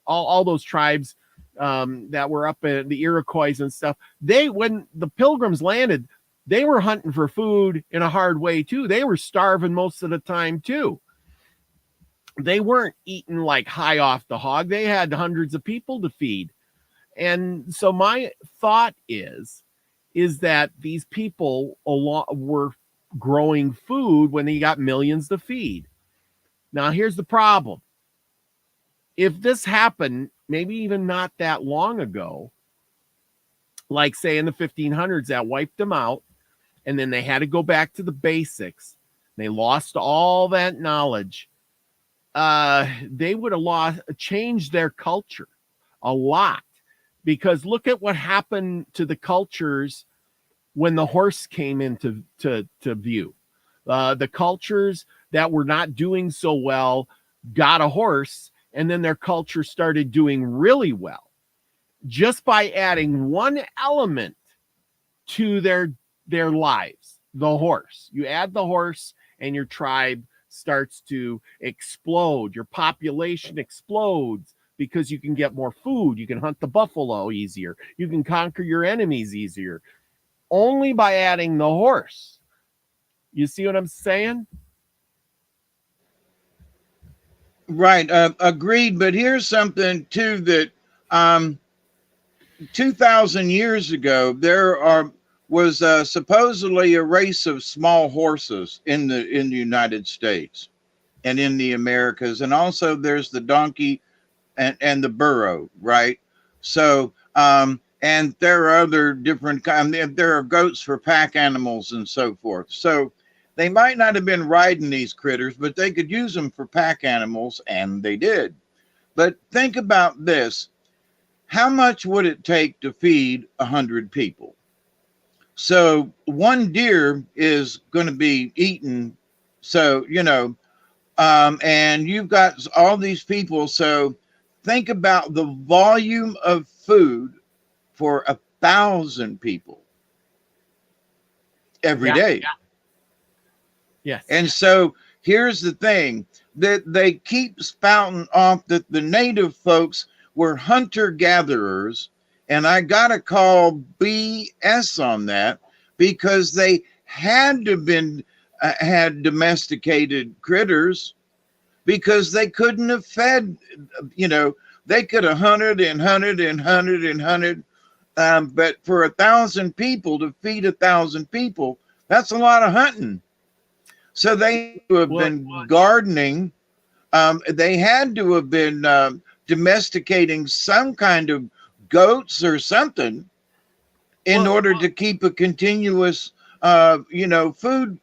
all those tribes that were up in the Iroquois and stuff, when the Pilgrims landed, they were hunting for food in a hard way too. They were starving most of the time too. They weren't eating like high off the hog. They had hundreds of people to feed. And so my thought is that these people were growing food when they got millions to feed. Now, here's the problem. If this happened, maybe even not that long ago, like say in the 1500s, that wiped them out, and then they had to go back to the basics. They lost all that knowledge. They would have changed their culture a lot, because look at what happened to the cultures when the horse came into view. The cultures that were not doing so well got a horse, and then their culture started doing really well just by adding one element to their lives, the horse. You add the horse and your tribe starts to explode. Your population explodes because you can get more food. You can hunt the buffalo easier. You can conquer your enemies easier, only by adding the horse. You see what I'm saying? Right. Agreed. But here's something too, that 2,000 years ago, there was supposedly a race of small horses in the United States and in the Americas. And also there's the donkey and the burro, right? So, and there are other different kinds. There are goats for pack animals and so forth. So they might not have been riding these critters, but they could use them for pack animals, and they did. But think about this. How much would it take to feed 100 people? So one deer is going to be eaten. So, and you've got all these people. So think about the volume of food for 1,000 people every day. Yeah. Yes. And so here's the thing, that they keep spouting off that the native folks were hunter-gatherers, and I got to call BS on that, because they had to been had domesticated critters, because they couldn't have fed, they could have hunted and hunted and hunted and hunted, but for 1,000 people, to feed 1,000 people, that's a lot of hunting. So they had to have been gardening. They had to have been domesticating some kind of goats or something in order to keep a continuous, food,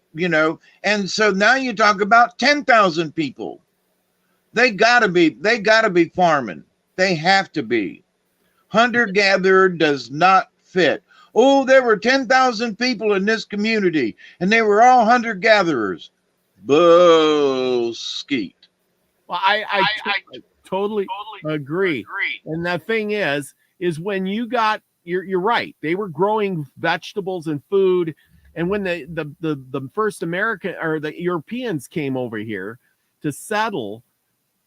And so now you talk about 10,000 people. They gotta be farming. They have to be. Hunter-gatherer does not fit. Oh, there were 10,000 people in this community, and they were all hunter-gatherers. Bullskeet. Well, I totally agree. And the thing is when you got, you're right. They were growing vegetables and food. And when the first American or the Europeans came over here to settle,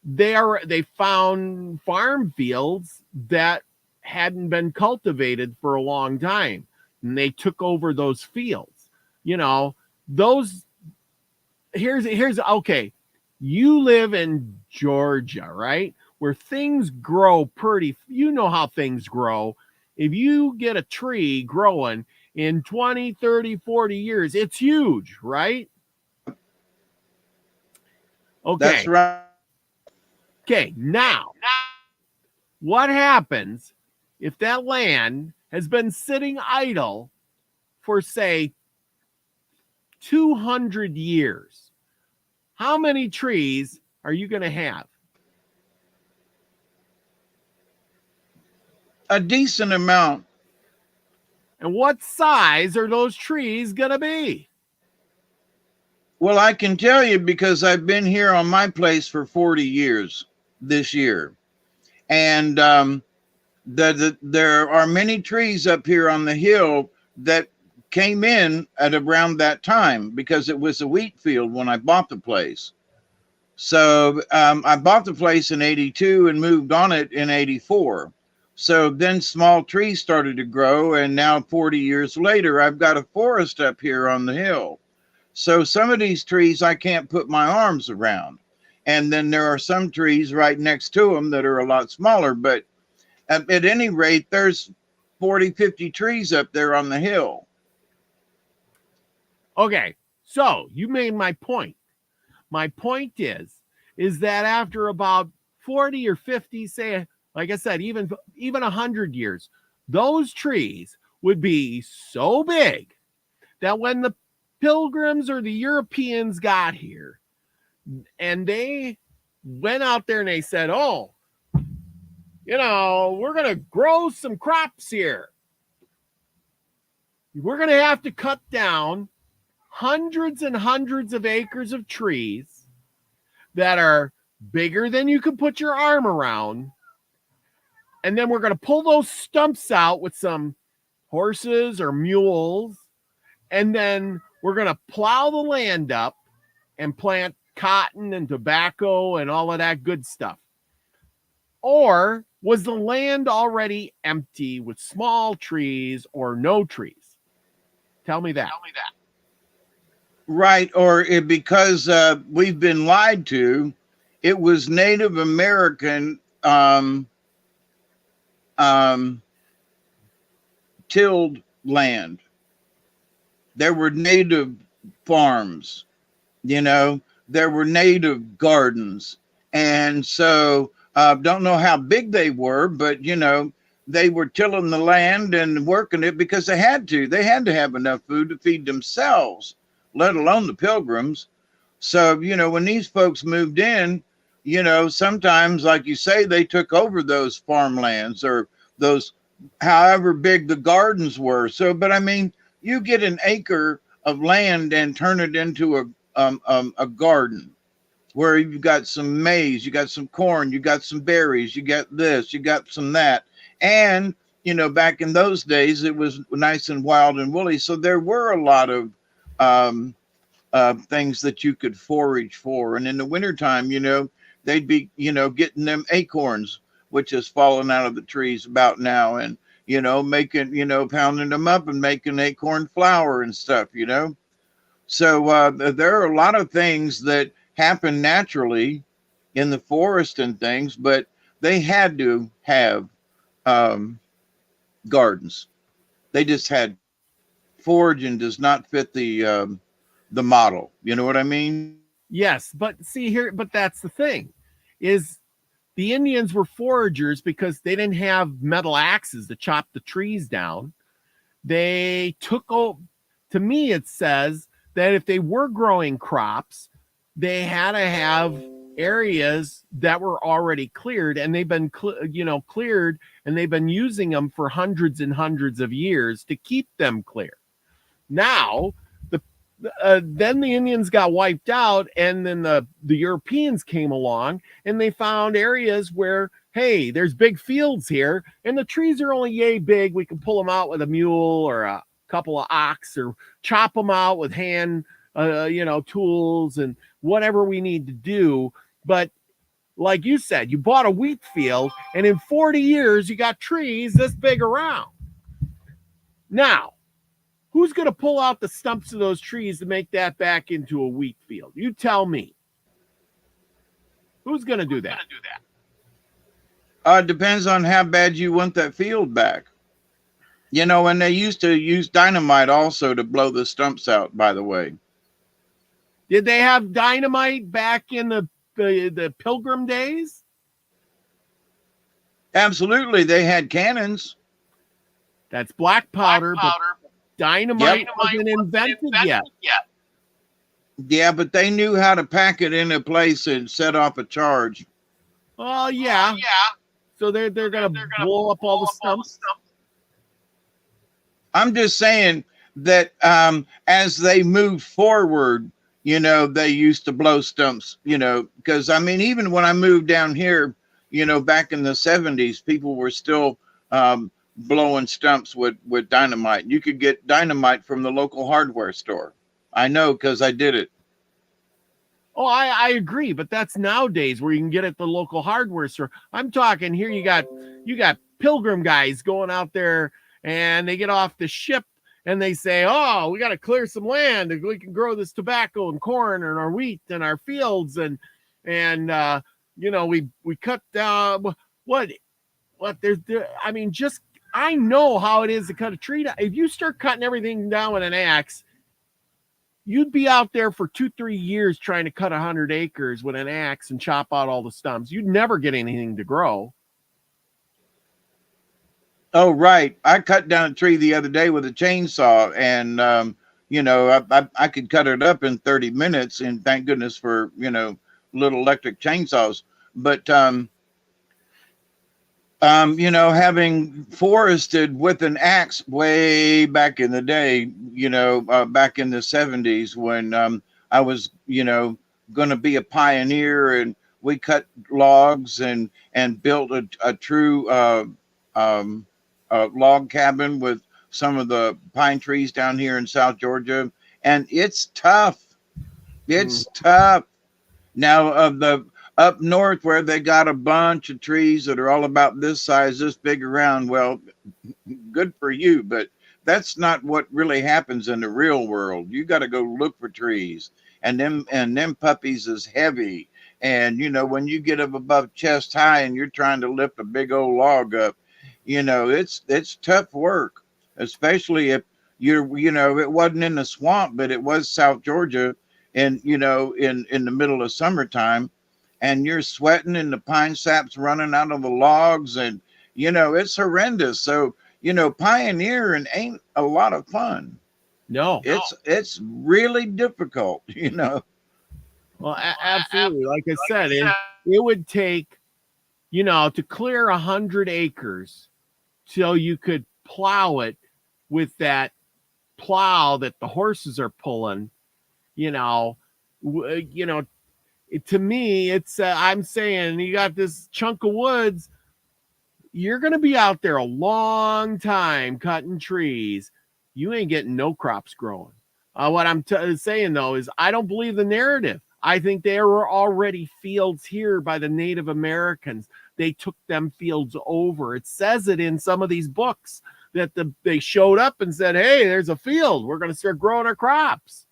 they found farm fields that hadn't been cultivated for a long time, and they took over those fields. Here's okay. You live in Georgia, right? Where things grow you know how things grow. If you get a tree growing in 20, 30, 40 years, it's huge, right? Okay. That's right. Okay, now, what happens if that land has been sitting idle for, say, 200 years? How many trees are you going to have? A decent amount. And what size are those trees going to be? Well, I can tell you because I've been here on my place for 40 years this year. And there are many trees up here on the hill that came in at around that time because it was a wheat field when I bought the place. So I bought the place in 82 and moved on it in 84. So then small trees started to grow. And now 40 years later, I've got a forest up here on the hill. So some of these trees I can't put my arms around. And then there are some trees right next to them that are a lot smaller. But at any rate, there's 40, 50 trees up there on the hill. Okay, so you made my point. My point is that after about 40 or 50, say, like I said, even 100 years, those trees would be so big that when the Pilgrims or the Europeans got here and they went out there and they said, oh, you know, we're going to grow some crops here. We're going to have to cut down hundreds and hundreds of acres of trees that are bigger than you could put your arm around. And then we're going to pull those stumps out with some horses or mules. And then we're going to plow the land up and plant cotton and tobacco and all of that good stuff. Or was the land already empty with small trees or no trees? Tell me that. Right. Or because we've been lied to, it was Native American tilled land. There were native farms, you know, there were native gardens. And so don't know how big they were, but, you know, they were tilling the land and working it because they had to. They had to have enough food to feed themselves, let alone the Pilgrims. So, you know, when these folks moved in, you know, sometimes, like you say, they took over those farmlands or those, however big the gardens were. So, but I mean, you get an acre of land and turn it into a garden where you've got some maize, you got some corn, you got some berries, you got this, you got some that. And, you know, back in those days, it was nice and wild and woolly. So there were a lot of things that you could forage for. And in the wintertime, you know, they'd be, you know, getting them acorns, which has fallen out of the trees about now, and, you know, making, you know, pounding them up and making acorn flour and stuff, you know. So there are a lot of things that happen naturally in the forest and things, but they had to have gardens. They just had foraging does not fit the model. You know what I mean? Yes, but see here, but that's the thing, is the Indians were foragers because they didn't have metal axes to chop the trees down. They took, to me, it says that if they were growing crops, they had to have areas that were already cleared, and they've been, cleared, and they've been using them for hundreds and hundreds of years to keep them clear. Now, then the Indians got wiped out, and then the Europeans came along, and they found areas where, hey, there's big fields here, and the trees are only yay big. We can pull them out with a mule or a couple of ox, or chop them out with hand, tools and whatever we need to do. But like you said, you bought a wheat field, and in 40 years, you got trees this big around. Now, who's going to pull out the stumps of those trees to make that back into a wheat field? You tell me. Who's going to do that? Depends on how bad you want that field back. You know, and they used to use dynamite also to blow the stumps out, by the way. Did they have dynamite back in the Pilgrim days? Absolutely. They had cannons. That's black powder. But dynamite wasn't invented yet. Yeah, but they knew how to pack it in a place and set off a charge. Oh, yeah. So they're going to blow up all the stumps? I'm just saying that as they moved forward they used to blow stumps, because I mean, even when I moved down here, back in the 70s, people were still blowing stumps with dynamite. You could get dynamite from the local hardware store. I know because I did it. Oh, I agree, but that's nowadays where you can get it at the local hardware store. I'm talking here. You got pilgrim guys going out there, and they get off the ship and they say, "Oh, we got to clear some land. We can grow this tobacco and corn and our wheat and our fields, and we cut down what there's. I mean, just I know how it is to cut a tree down. If you start cutting everything down with an axe, you'd be out there for 2-3 years trying to cut 100 acres with an axe and chop out all the stumps. You'd never get anything to grow. Oh, right. I cut down a tree the other day with a chainsaw, and I could cut it up in 30 minutes, and thank goodness for little electric chainsaws. But having forested with an axe way back in the day, back in the 70s when I was, going to be a pioneer, and we cut logs and built a true log cabin with some of the pine trees down here in South Georgia. And it's tough. It's tough. Now, up north where they got a bunch of trees that are all about this size, this big around, well, good for you, but that's not what really happens in the real world. You got to go look for trees, and them puppies is heavy. And when you get up above chest high and you're trying to lift a big old log up, it's tough work, especially if it wasn't in the swamp, but it was South Georgia, and in the middle of summertime, and you're sweating and the pine sap's running out of the logs, and it's horrendous. So pioneering ain't a lot of fun. No, it's really difficult. Well, absolutely. Like I said, it would take to clear 100 acres till you could plow it with that plow that the horses are pulling. To me, it's I'm saying you got this chunk of woods. You're going to be out there a long time cutting trees. You ain't getting no crops growing. What I'm saying, though, is I don't believe the narrative. I think there were already fields here by the Native Americans. They took them fields over. It says it in some of these books that they showed up and said, "Hey, there's a field. We're going to start growing our crops."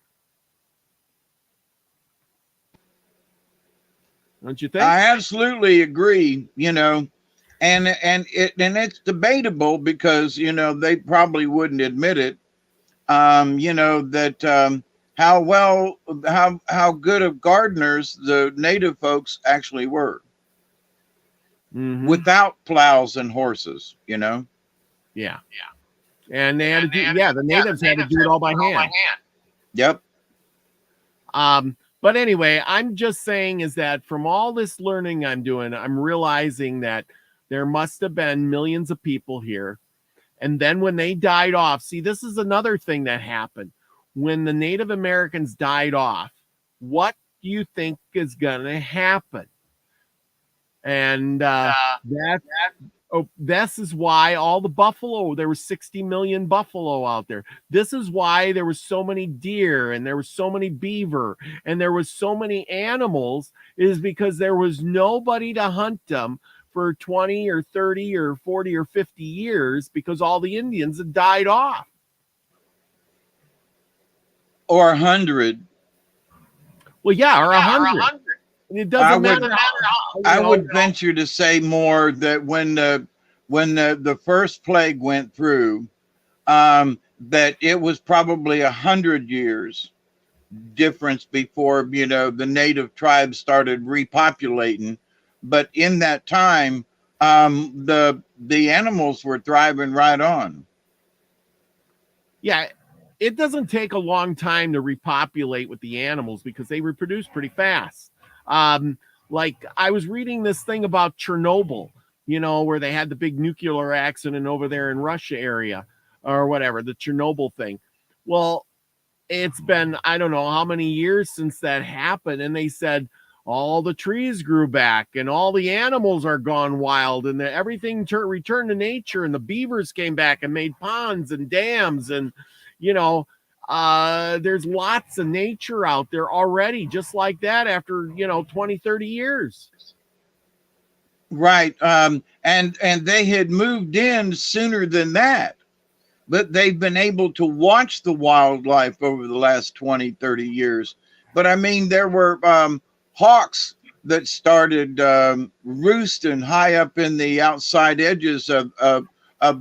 Don't you think? I absolutely agree. And it's debatable because they probably wouldn't admit it. That how good of gardeners the native folks actually were, without plows and horses. Yeah. And they had to do. The natives had to do it all by hand. Yep. But anyway, I'm just saying is that from all this learning I'm doing, I'm realizing that there must have been millions of people here. And then when they died off, see, this is another thing that happened. When the Native Americans died off, what do you think is going to happen? And this is why all the buffalo, there were 60 million buffalo out there. This is why there were so many deer, and there were so many beaver, and there was so many animals, is because there was nobody to hunt them for 20 or 30 or 40 or 50 years because all the Indians had died off. Or 100. Well, yeah, or 100. It doesn't matter. I would venture to say more that when the first plague went through, that it was probably 100 years difference before the native tribes started repopulating. But in that time, the animals were thriving right on. Yeah, it doesn't take a long time to repopulate with the animals because they reproduce pretty fast. Like I was reading this thing about Chernobyl, where they had the big nuclear accident over there in Russia area or whatever, the Chernobyl thing. Well, it's been, I don't know how many years since that happened. And they said all the trees grew back and all the animals are gone wild and everything returned to nature. And the beavers came back and made ponds and dams. And, there's lots of nature out there already, just like that after, 20, 30 years. Right. And they had moved in sooner than that, but they've been able to watch the wildlife over the last 20, 30 years. But I mean, there were hawks that started roosting high up in the outside edges of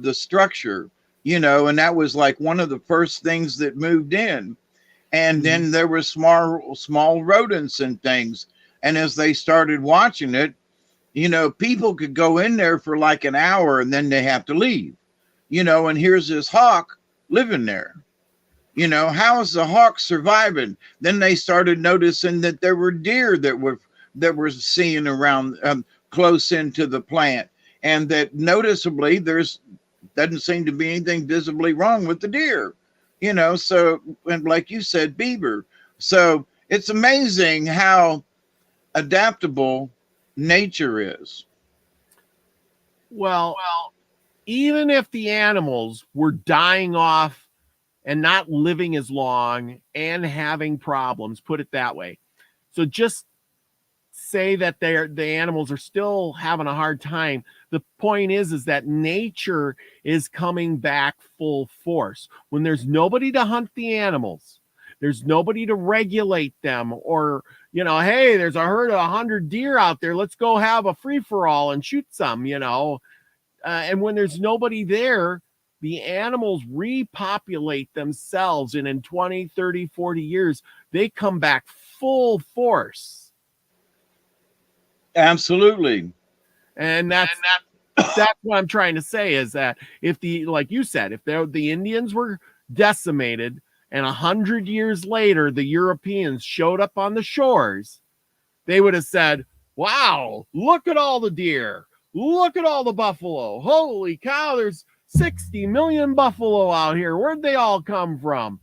the structure, and that was like one of the first things that moved in. And then there were small rodents and things. And as they started watching it, people could go in there for like an hour and then they have to leave, and here's this hawk living there. How is the hawk surviving? Then they started noticing that there were deer that were seen around close into the plant, and that noticeably doesn't seem to be anything visibly wrong with the deer, so, and like you said, beaver. So it's amazing how adaptable nature is. Well, even if the animals were dying off and not living as long and having problems, put it that way. So just say that the animals are still having a hard time. The point is that nature is coming back full force. When there's nobody to hunt the animals, there's nobody to regulate them, or, hey, there's a herd of 100 deer out there. Let's go have a free-for-all and shoot some, and when there's nobody there, the animals repopulate themselves. And in 20, 30, 40 years, they come back full force. Absolutely. And that's what I'm trying to say, is that like you said, if the Indians were decimated and 100 years later, the Europeans showed up on the shores, they would have said, wow, look at all the deer. Look at all the buffalo. Holy cow, there's 60 million buffalo out here. Where'd they all come from?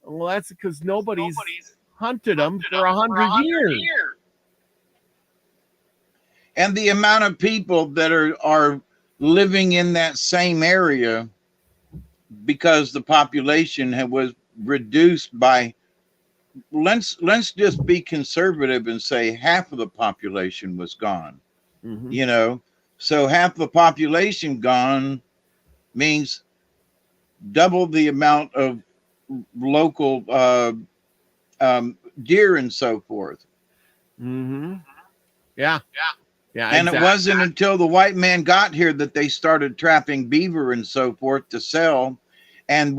Well, that's because nobody's hunted them for 100 years. And the amount of people that are living in that same area, because the population was reduced by, let's just be conservative and say half of the population was gone. So half the population gone means double the amount of local deer and so forth. Yeah. And exactly. It wasn't until the white man got here that they started trapping beaver and so forth to sell, and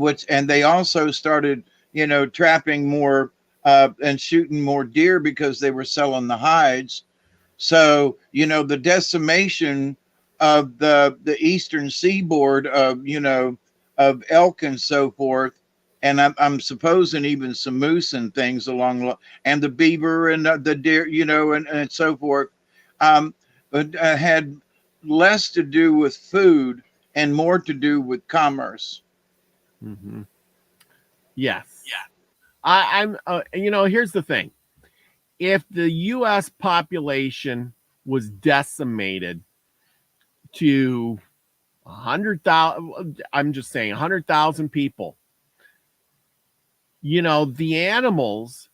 they also started, trapping more and shooting more deer because they were selling the hides. So, the decimation of the eastern seaboard of elk and so forth, and I'm supposing even some moose and things and the beaver and the deer, and so forth, had less to do with food and more to do with commerce. Yes. I'm here's the thing. If the U.S. population was decimated to 100,000, I'm just saying 100,000 people, the animals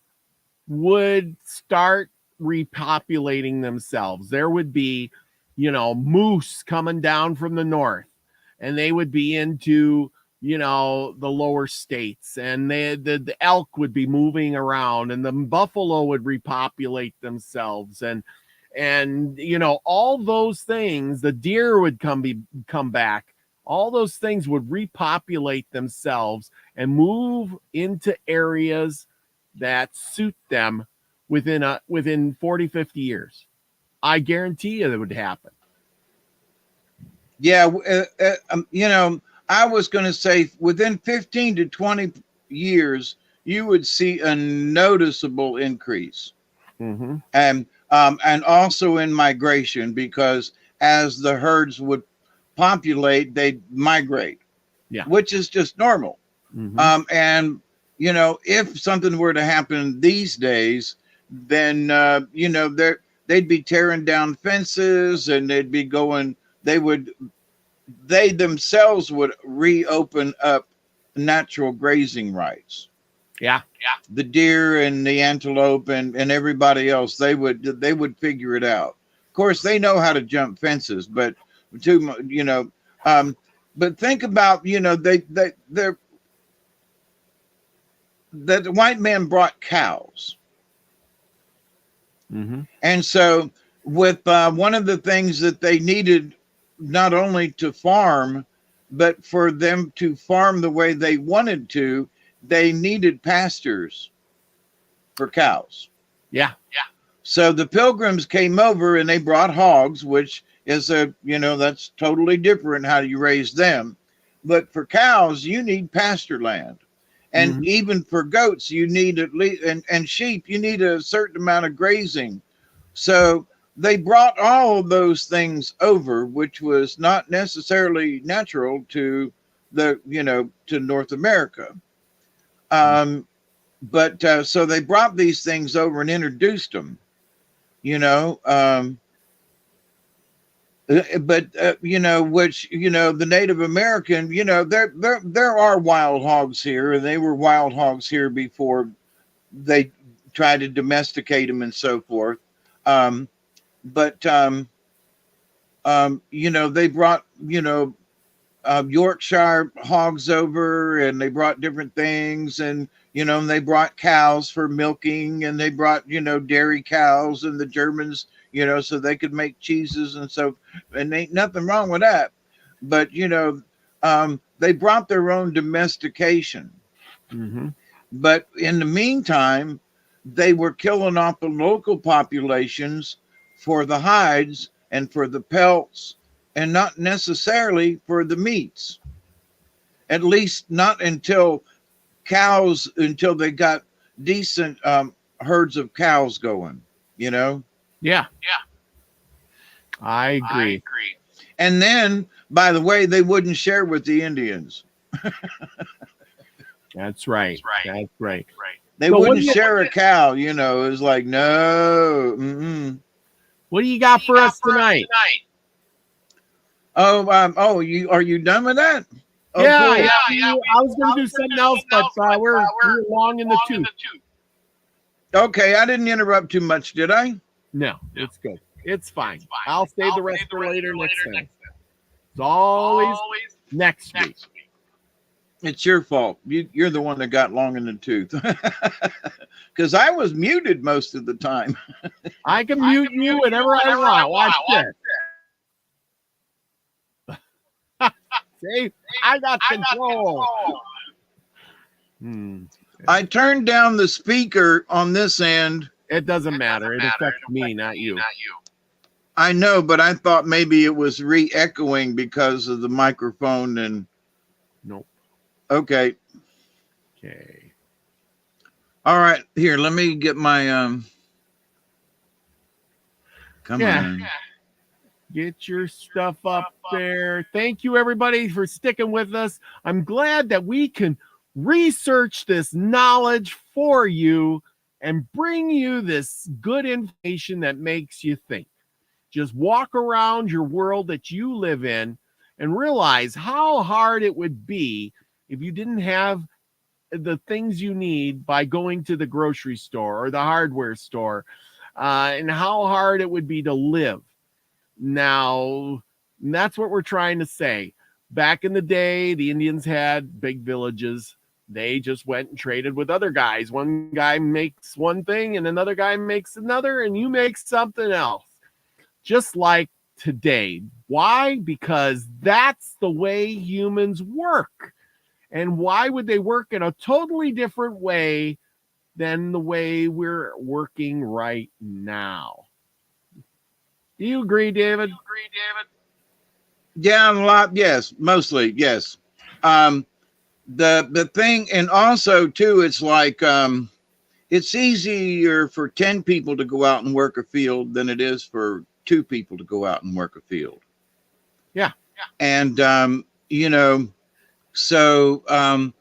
would start repopulating themselves. There would be, moose coming down from the north, and they would be into, the lower states, and the elk would be moving around, and the buffalo would repopulate themselves, and all those things. The deer would come back. All those things would repopulate themselves and move into areas that suit them within 40, 50 years. I guarantee you that would happen. Yeah. I was going to say within 15 to 20 years, you would see a noticeable increase. And also in migration, because as the herds would populate, they'd migrate, which is just normal. And if something were to happen these days, then they'd be tearing down fences, and they'd be going. They themselves would reopen up natural grazing rights. Yeah. The deer and the antelope and everybody else, they would figure it out. Of course, they know how to jump fences, but but think about, that the white man brought cows. Mm-hmm. And so with one of the things that they needed, not only to farm, but for them to farm the way they wanted to, they needed pastures for cows. Yeah. So the pilgrims came over and they brought hogs, which is that's totally different how you raise them. But for cows, you need pasture land. And even for goats, you need at least, and sheep, you need a certain amount of grazing. So they brought all of those things over, which was not necessarily natural to to North America. But so they brought these things over and introduced them, which, the Native American, there are wild hogs here, and they were wild hogs here before they tried to domesticate them and so forth. But they brought, Yorkshire hogs over, and they brought different things, and, and they brought cows for milking, and they brought, dairy cows, and the Germans, so they could make cheeses and so, and ain't nothing wrong with that. But, they brought their own domestication. Mm-hmm. But in the meantime, they were killing off the local populations for the hides and for the pelts, and not necessarily for the meats. At least not until they got decent herds of cows going, Yeah. I agree. And then, by the way, they wouldn't share with the Indians. That's right. They wouldn't share a cow, it was like, no. What do you got for us tonight? Are you done with that? Oh, yeah. I was going to do something else, but we're long in the tooth. Okay, I didn't interrupt too much, did I? No, it's good. It's fine. I'll save the rest for later next time. It's always next week. It's your fault. You're the one that got long in the tooth. Because I was muted most of the time. I can mute you whenever I want. Watch this. See, I got control. I turned down the speaker on this end. It doesn't matter. It affects me, not you. I know, but I thought maybe it was re-echoing because of the microphone and. Nope. Okay. All right. Here, let me get my come on. Get your stuff up there. Thank you, everybody, for sticking with us. I'm glad that we can research this knowledge for you and bring you this good information that makes you think. Just walk around your world that you live in and realize how hard it would be if you didn't have the things you need by going to the grocery store or the hardware store, and how hard it would be to live. Now, that's what we're trying to say. Back in the day, the Indians had big villages. They just went and traded with other guys. One guy makes one thing and another guy makes another, and you make something else. Just like today. Why? Because that's the way humans work. And why would they work in a totally different way than the way we're working right now? Do you agree, David? Yeah, a lot. Yes, mostly. Yes. The thing, and also too, it's like it's easier for 10 people to go out and work a field than it is for 2 people to go out and work a field. Yeah. And so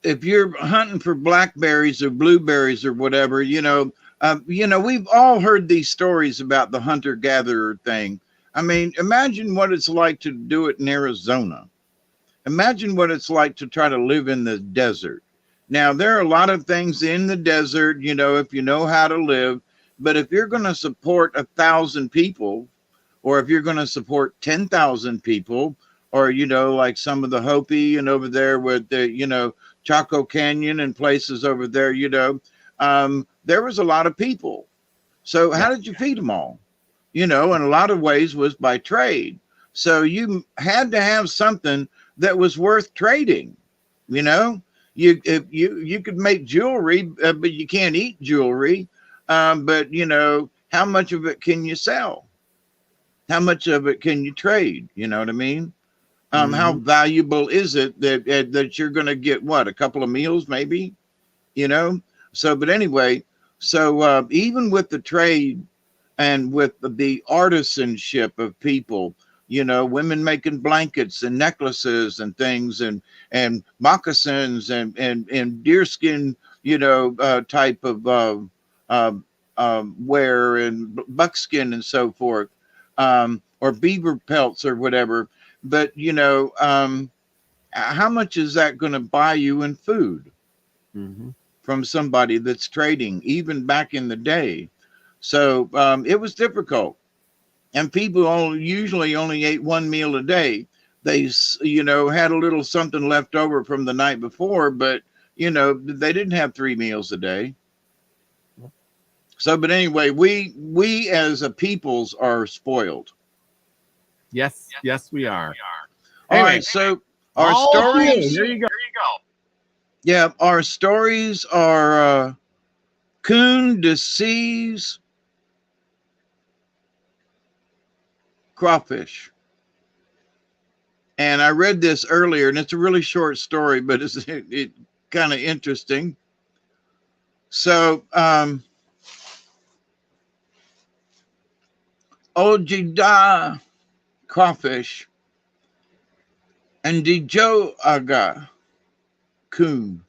if you're hunting for blackberries or blueberries or whatever, we've all heard these stories about the hunter-gatherer thing. I mean, imagine what it's like to do it in Arizona. Imagine what it's like to try to live in the desert. Now, there are a lot of things in the desert, if you know how to live, but if you're going to support 1,000 people, or if you're going to support 10,000 people, or, like some of the Hopi and over there with the, Chaco Canyon and places over there, there was a lot of people. So how did you feed them all? In a lot of ways was by trade. So you had to have something that was worth trading. You could make jewelry, but you can't eat jewelry. But how much of it can you sell? How much of it can you trade? You know what I mean? How valuable is it that you're going to get a couple of meals, maybe, So, but anyway, so even with the trade and with the artisanship of people, women making blankets and necklaces and things and moccasins and deerskin, type of wear and buckskin and so forth, or beaver pelts or whatever. But, how much is that going to buy you in food from somebody that's trading, even back in the day? So it was difficult. And people usually only ate one meal a day. They, had a little something left over from the night before, but, they didn't have 3 meals a day. So, but anyway, we as a peoples are spoiled. Yes, we are. All right, so our stories. There you go. Yeah, our stories are coon deceives crawfish. And I read this earlier, and it's a really short story, but it's kind of interesting. So, Ojida crawfish and Dijoaga coon.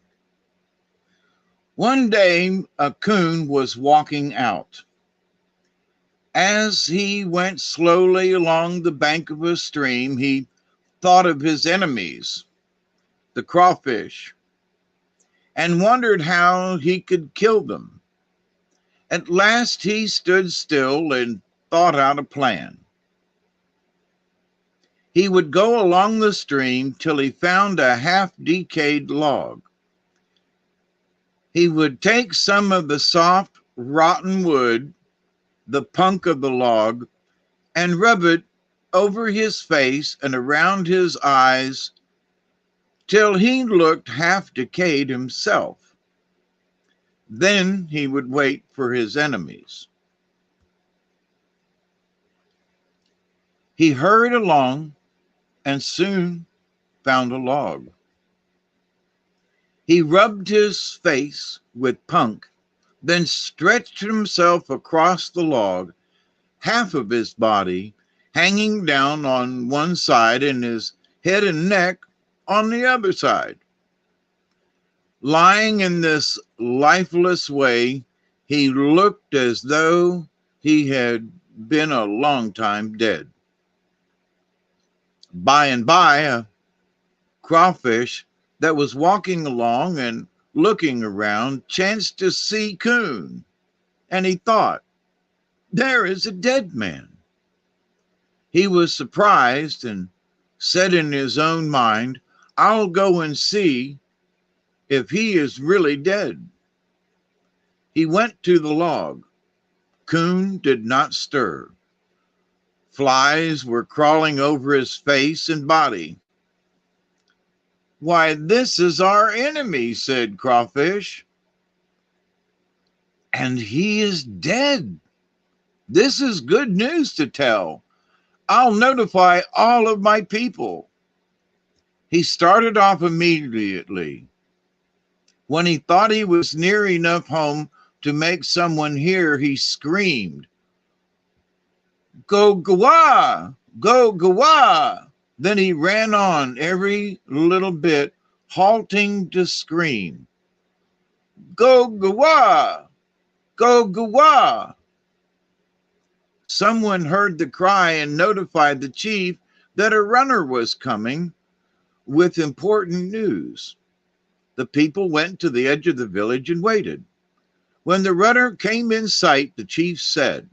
One day, a coon was walking out. As he went slowly along the bank of a stream, he thought of his enemies, the crawfish, and wondered how he could kill them. At last, he stood still and thought out a plan. He would go along the stream till he found a half-decayed log. He would take some of the soft, rotten wood, the punk of the log, and rub it over his face and around his eyes till he looked half-decayed himself. Then he would wait for his enemies. He hurried along and soon found a log. He rubbed his face with punk, then stretched himself across the log, half of his body hanging down on one side and his head and neck on the other side. Lying in this lifeless way, he looked as though he had been a long time dead. By and by, a crawfish that was walking along and looking around chanced to see Coon, and he thought, "There is a dead man." He was surprised and said in his own mind, "I'll go and see if he is really dead." He went to the log. Coon did not stir. Flies were crawling over his face and body. "Why, this is our enemy," said Crawfish. "And he is dead. This is good news to tell. I'll notify all of my people." He started off immediately. When he thought he was near enough home to make someone hear, he screamed, "Go gawa! Go gawa!" Then he ran on every little bit halting to scream, "Go-ga-wah! Go-ga-wah!" Someone heard the cry and notified the chief that a runner was coming with important news. The people went to the edge of the village and waited. When the runner came in sight, the chief said,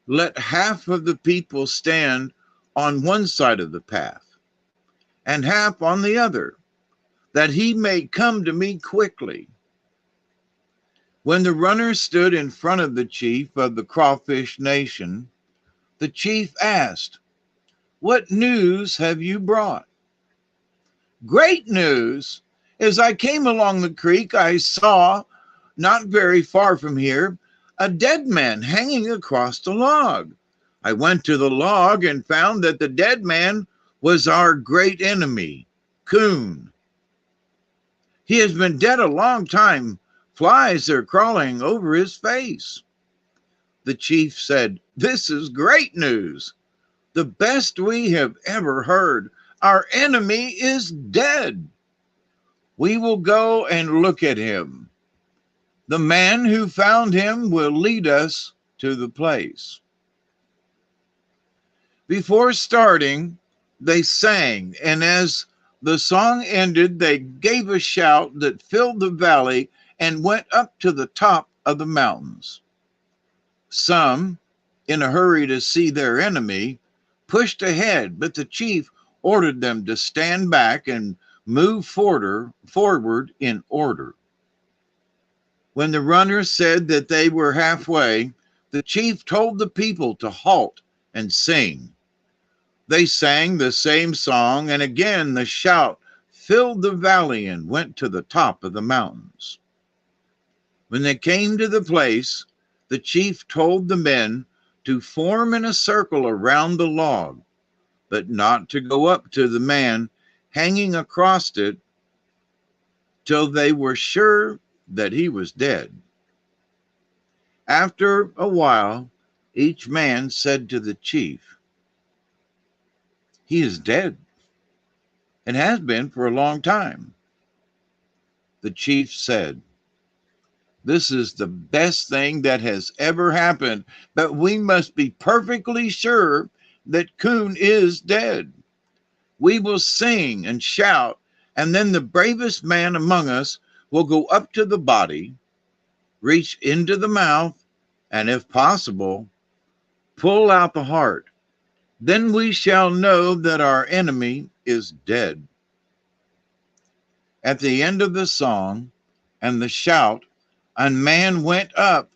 "Let half of the people stand on one side of the path and half on the other, that he may come to me quickly." When the runner stood in front of the chief of the Crawfish Nation, the chief asked, "What news have you brought?" "Great news. As I came along the creek, I saw, not very far from here, a dead man hanging across the log. I went to the log and found that the dead man was our great enemy, Coon. He has been dead a long time. Flies are crawling over his face." The chief said, "This is great news. The best we have ever heard. Our enemy is dead. We will go and look at him. The man who found him will lead us to the place." Before starting, they sang, and as the song ended, they gave a shout that filled the valley and went up to the top of the mountains. Some, in a hurry to see their enemy, pushed ahead, but the chief ordered them to stand back and move forward in order. When the runners said that they were halfway, the chief told the people to halt and sing. They sang the same song, and again the shout filled the valley and went to the top of the mountains. When they came to the place, the chief told the men to form in a circle around the log, but not to go up to the man hanging across it till they were sure that he was dead. After a while, each man said to the chief, "He is dead and has been for a long time." The chief said, "This is the best thing that has ever happened, but we must be perfectly sure that Coon is dead. We will sing and shout, and then the bravest man among us will go up to the body, reach into the mouth, and if possible, pull out the heart. Then we shall know that our enemy is dead." At the end of the song and the shout, a man went up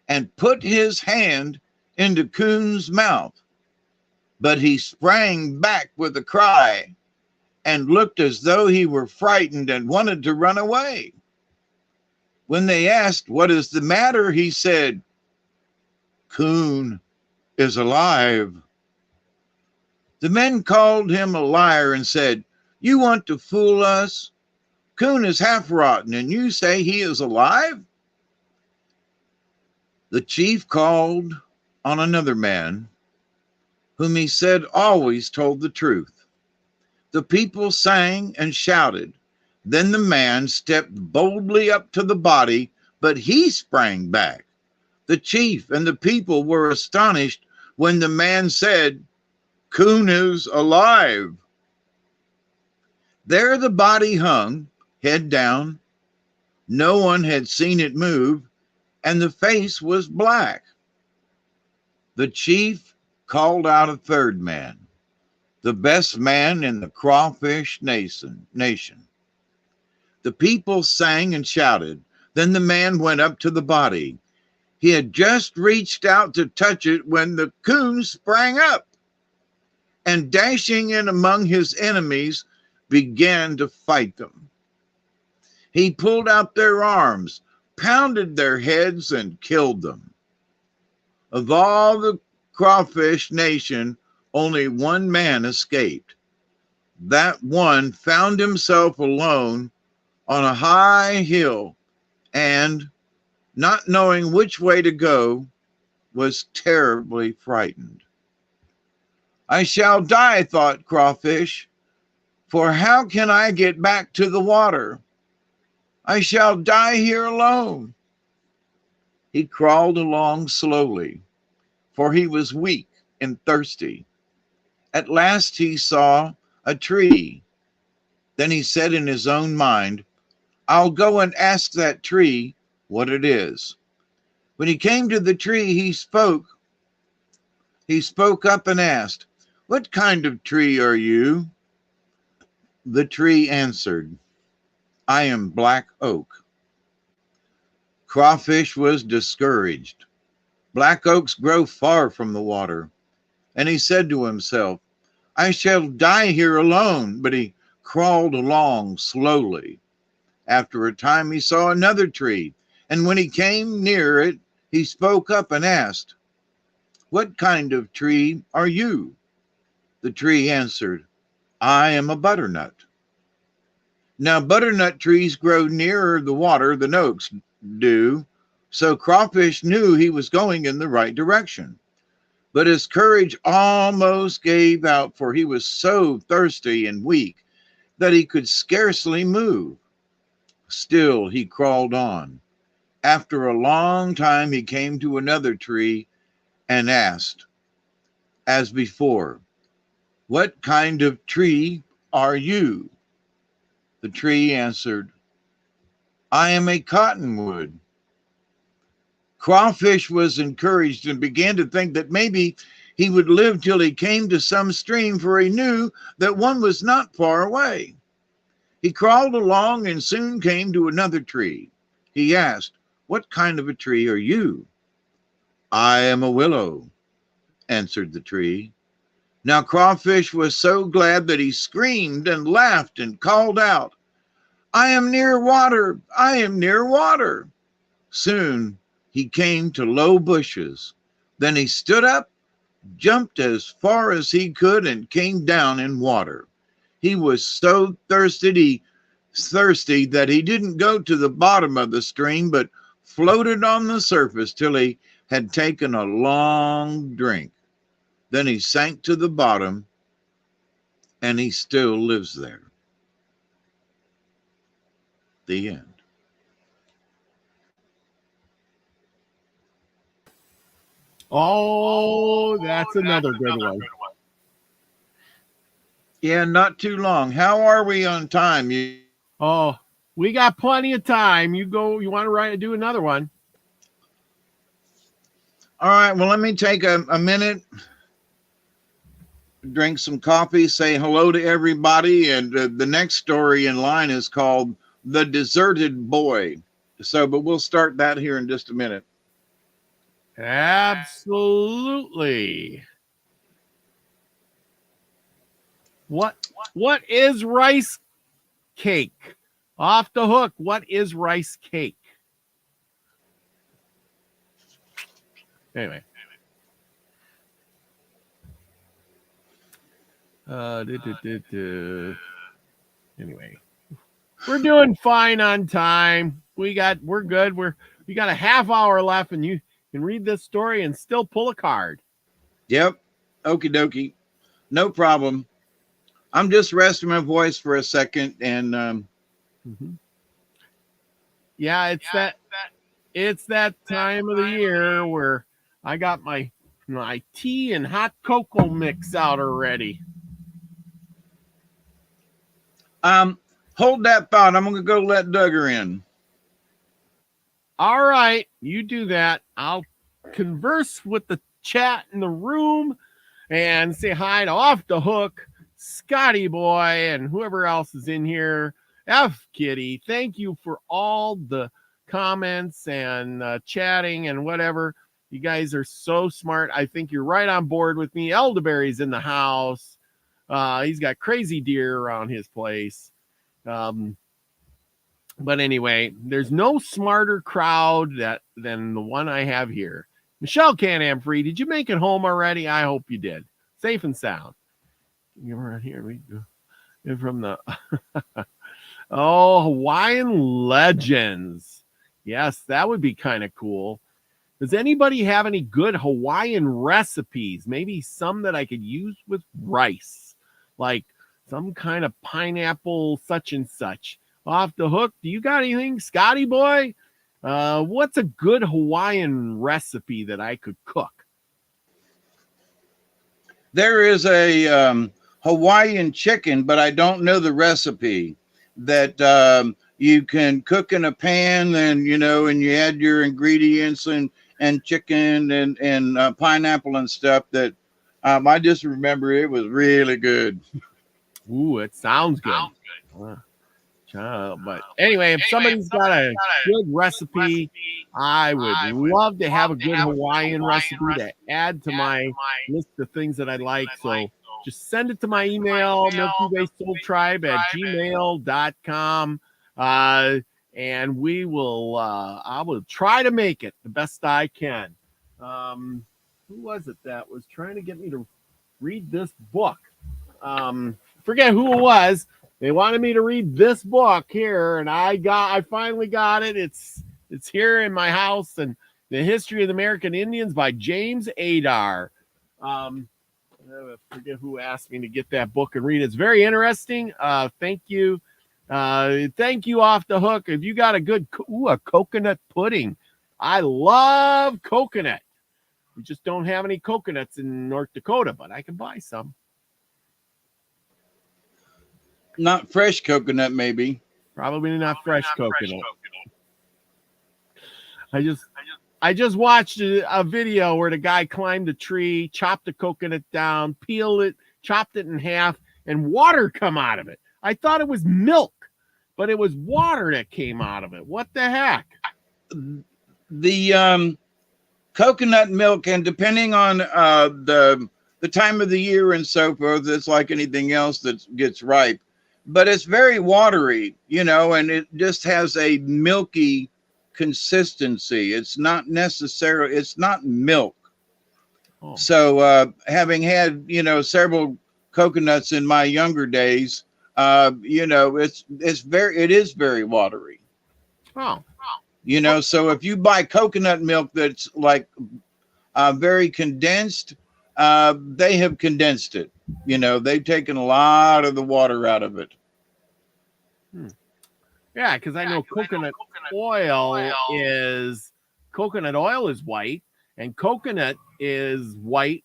and put his hand into Coon's mouth, but he sprang back with a cry and looked as though he were frightened and wanted to run away. When they asked, "What is the matter?" he said, "Coon is alive." The men called him a liar and said, "You want to fool us? Coon is half rotten, and you say he is alive?" The chief called on another man, whom he said always told the truth. The people sang and shouted. Then the man stepped boldly up to the body, but he sprang back. The chief and the people were astonished when the man said, "Coon is alive." There the body hung, head down. No one had seen it move, and the face was black. The chief called out a third man, the best man in the Crawfish Nation. The people sang and shouted. Then the man went up to the body. He had just reached out to touch it when the coon sprang up and, dashing in among his enemies, began to fight them. He pulled out their arms, pounded their heads, and killed them. Of all the Crawfish Nation, only one man escaped. That one found himself alone on a high hill and, not knowing which way to go, was terribly frightened. "I shall die," thought Crawfish, For how can I get back to the water? I shall die here alone. He crawled along slowly, for he was weak and thirsty. At last he saw a tree. Then he said in his own mind, I'll go and ask that tree what it is. When he came to the tree, he spoke up and asked, What kind of tree are you? The tree answered, I am black oak. Crawfish was discouraged. Black oaks grow far from the water. And he said to himself, I shall die here alone. But he crawled along slowly. After a time, he saw another tree. And when he came near it, he spoke up and asked, What kind of tree are you? The tree answered, I am a butternut. Now, butternut trees grow nearer the water than oaks do, so Crawfish knew he was going in the right direction. But his courage almost gave out, for he was so thirsty and weak that he could scarcely move. Still, he crawled on. After a long time, he came to another tree and asked, as before, What kind of tree are you? The tree answered, I am a cottonwood. Crawfish was encouraged and began to think that maybe he would live till he came to some stream, for he knew that one was not far away. He crawled along and soon came to another tree. He asked, What kind of a tree are you? I am a willow, answered the tree. Now Crawfish was so glad that he screamed and laughed and called out, I am near water, I am near water. Soon he came to low bushes. Then he stood up, jumped as far as he could, and came down in water. He was so thirsty that he didn't go to the bottom of the stream, but floated on the surface till he had taken a long drink. Then he sank to the bottom, and he still lives there. The end. Oh, that's another good one. Yeah, not too long. How are we on time? Oh, we got plenty of time. You want to do another one? All right, well, let me take a minute, drink some coffee, say hello to everybody. And the next story in line is called The Deserted Boy. But we'll start that here in just a minute. Absolutely. What is rice cake? Off the hook. What is rice cake? Anyway. Anyway. We're doing fine on time. We're good. We got a half hour left, and you can read this story and still pull a card. Yep. Okie dokie. No problem. I'm just resting my voice for a second, and yeah, it's that time of the year where I got my tea and hot cocoa mix out already. Hold that thought. I'm gonna go let Duggar in. All right, you do that. I'll converse with the chat in the room and say hi to Off the Hook, Scotty Boy, and whoever else is in here. F Kitty, thank you for all the comments and chatting and whatever. You guys are so smart. I think you're right on board with me. Elderberry's in the house. He's got crazy deer around his place. But anyway, there's no smarter crowd than the one I have here. Michelle Can-Am Free, did you make it home already? I hope you did. Safe and sound. You're right here. We go. And from the Hawaiian Legends. Yes, that would be kind of cool. Does anybody have any good Hawaiian recipes? Maybe some that I could use with rice, like some kind of pineapple such and such. Off the hook, do you got anything, Scotty boy? What's a good Hawaiian recipe that I could cook? There is a Hawaiian chicken, but I don't know the recipe, that you can cook in a pan, and and you add your ingredients and chicken and pineapple and stuff. That I just remember it was really good. Ooh, it sounds good. But anyway, if somebody's got a good recipe, I would love to have a good Hawaiian recipe to add to my list of things that I like. So just send it to my email, milkywaysoultribe@gmail.com. And we will, I will try to make it the best I can. Who was it that was trying to get me to read this book? Forget who it was. They wanted me to read this book here, and I finally got it. It's here in my house, and The History of the American Indians by James Adar. I forget who asked me to get that book and read it. It's very interesting. Thank you. Thank you, Off the Hook. If you got a good a coconut pudding. I love coconut. We just don't have any coconuts in North Dakota, but I can buy some. Not fresh coconut, maybe. Probably not fresh coconut. I just watched a video where the guy climbed a tree, chopped the coconut down, peeled it, chopped it in half, and water come out of it. I thought it was milk, but it was water that came out of it. What the heck? The coconut milk, and depending on the time of the year and so forth, it's like anything else that gets ripe. But it's very watery, and it just has a milky consistency. It's not milk. Oh. So having had, several coconuts in my younger days, it is very watery. Oh. So if you buy coconut milk that's like very condensed, they have condensed it. They've taken a lot of the water out of it. Yeah, because I know coconut oil is white, and coconut is white.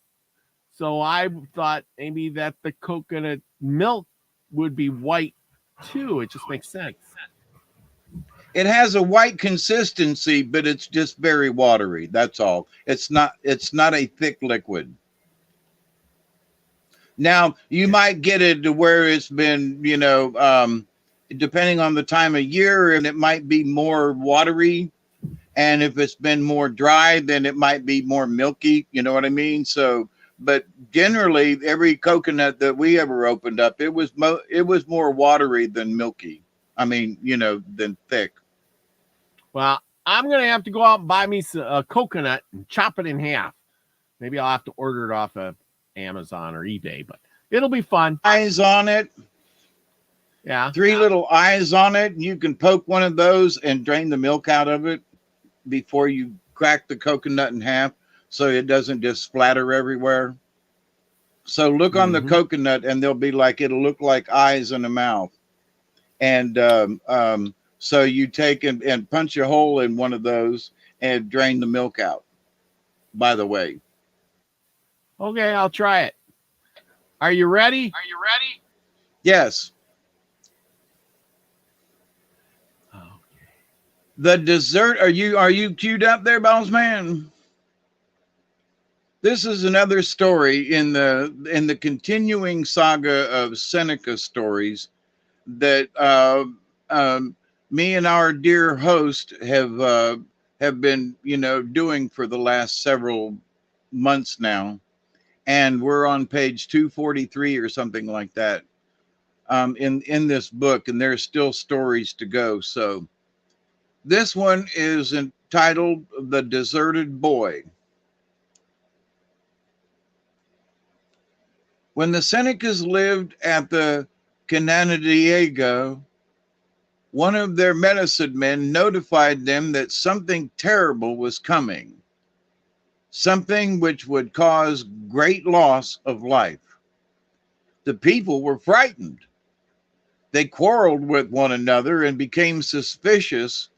So I thought maybe that the coconut milk would be white too. It just makes sense. It has a white consistency, but it's just very watery. That's all. It's not a thick liquid. Now, you might get it to where it's been, depending on the time of year, and it might be more watery. And if it's been more dry, then it might be more milky. You know what I mean? So, but generally, every coconut that we ever opened up, it was more watery than milky. I mean, than thick. Well, I'm going to have to go out and buy me a coconut and chop it in half. Maybe I'll have to order it off of Amazon or eBay, but it'll be fun. Eyes on it. Yeah. 3 little eyes on it. You can poke one of those and drain the milk out of it before you crack the coconut in half, so it doesn't just splatter everywhere. So look on the coconut, and it'll look like eyes in a mouth. And so you take and punch a hole in one of those and drain the milk out, by the way. Okay, I'll try it. Are you ready? Yes. Okay. The dessert. Are you queued up there, Boss Man? This is another story in the continuing saga of Seneca stories that me and our dear host have been doing for the last several months now. And we're on page 243 or something like that in this book, and there's still stories to go. So this one is entitled The Deserted Boy. When the Senecas lived at the Canandaigua, one of their medicine men notified them that something terrible was coming. Something which would cause great loss of life. The people were frightened. They quarreled with one another and became suspicious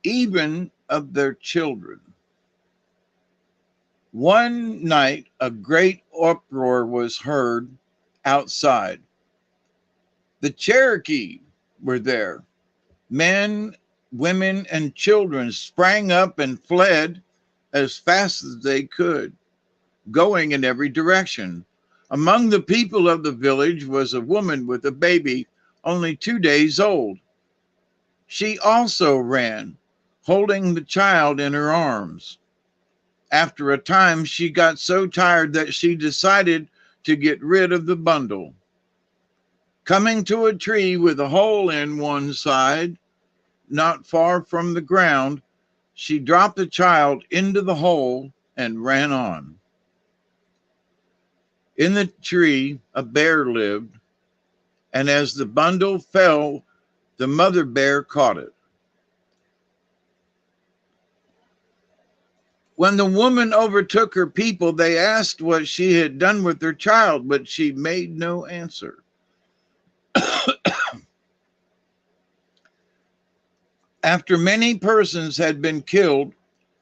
even of their children. One night, a great uproar was heard outside. The Cherokee were there. Men, women, and children sprang up and fled as fast as they could, going in every direction. Among the people of the village was a woman with a baby only 2 days old. She also ran, holding the child in her arms. After a time, she got so tired that she decided to get rid of the bundle. Coming to a tree with a hole in one side, not far from the ground, she dropped the child into the hole and ran on. In the tree, a bear lived, and as the bundle fell, the mother bear caught it. When the woman overtook her people, they asked what she had done with their child, but she made no answer. After many persons had been killed,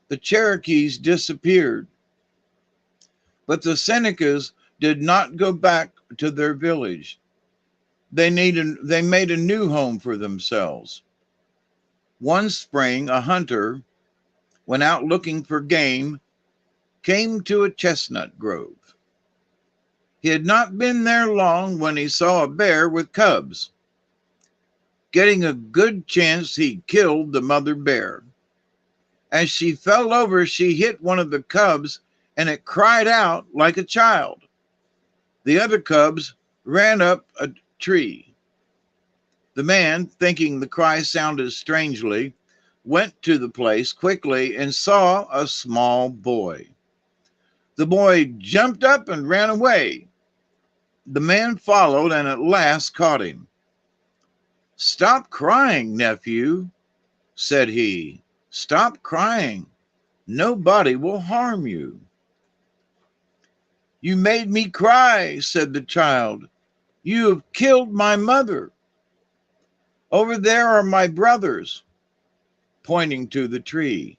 the Cherokees disappeared. But the Senecas did not go back to their village. They made a new home for themselves. One spring, a hunter went out looking for game, came to a chestnut grove. He had not been there long when he saw a bear with cubs. Getting a good chance, he killed the mother bear. As she fell over, she hit one of the cubs, and it cried out like a child. The other cubs ran up a tree. The man, thinking the cry sounded strangely, went to the place quickly and saw a small boy. The boy jumped up and ran away. The man followed and at last caught him. "Stop crying, nephew," said he. "Stop crying. Nobody will harm you." "You made me cry," said the child. "You have killed my mother. Over there are my brothers," pointing to the tree.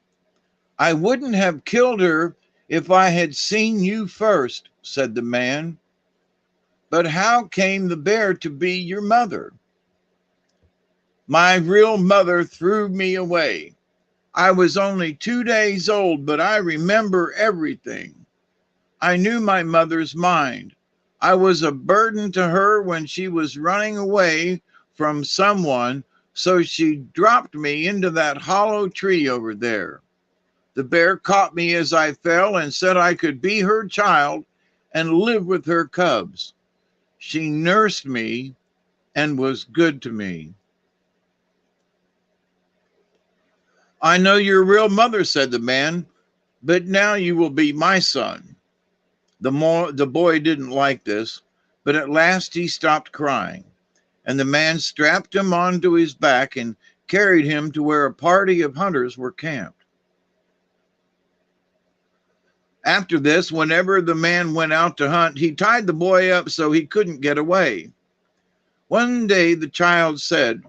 "I wouldn't have killed her if I had seen you first," said the man. "But how came the bear to be your mother?" "My real mother threw me away. I was only 2 days old, but I remember everything. I knew my mother's mind. I was a burden to her when she was running away from someone, so she dropped me into that hollow tree over there. The bear caught me as I fell and said I could be her child and live with her cubs. She nursed me and was good to me." "I know your real mother," said the man, "but now you will be my son." The boy didn't like this, but at last he stopped crying, and the man strapped him onto his back and carried him to where a party of hunters were camped. After this, whenever the man went out to hunt, he tied the boy up so he couldn't get away. One day the child said,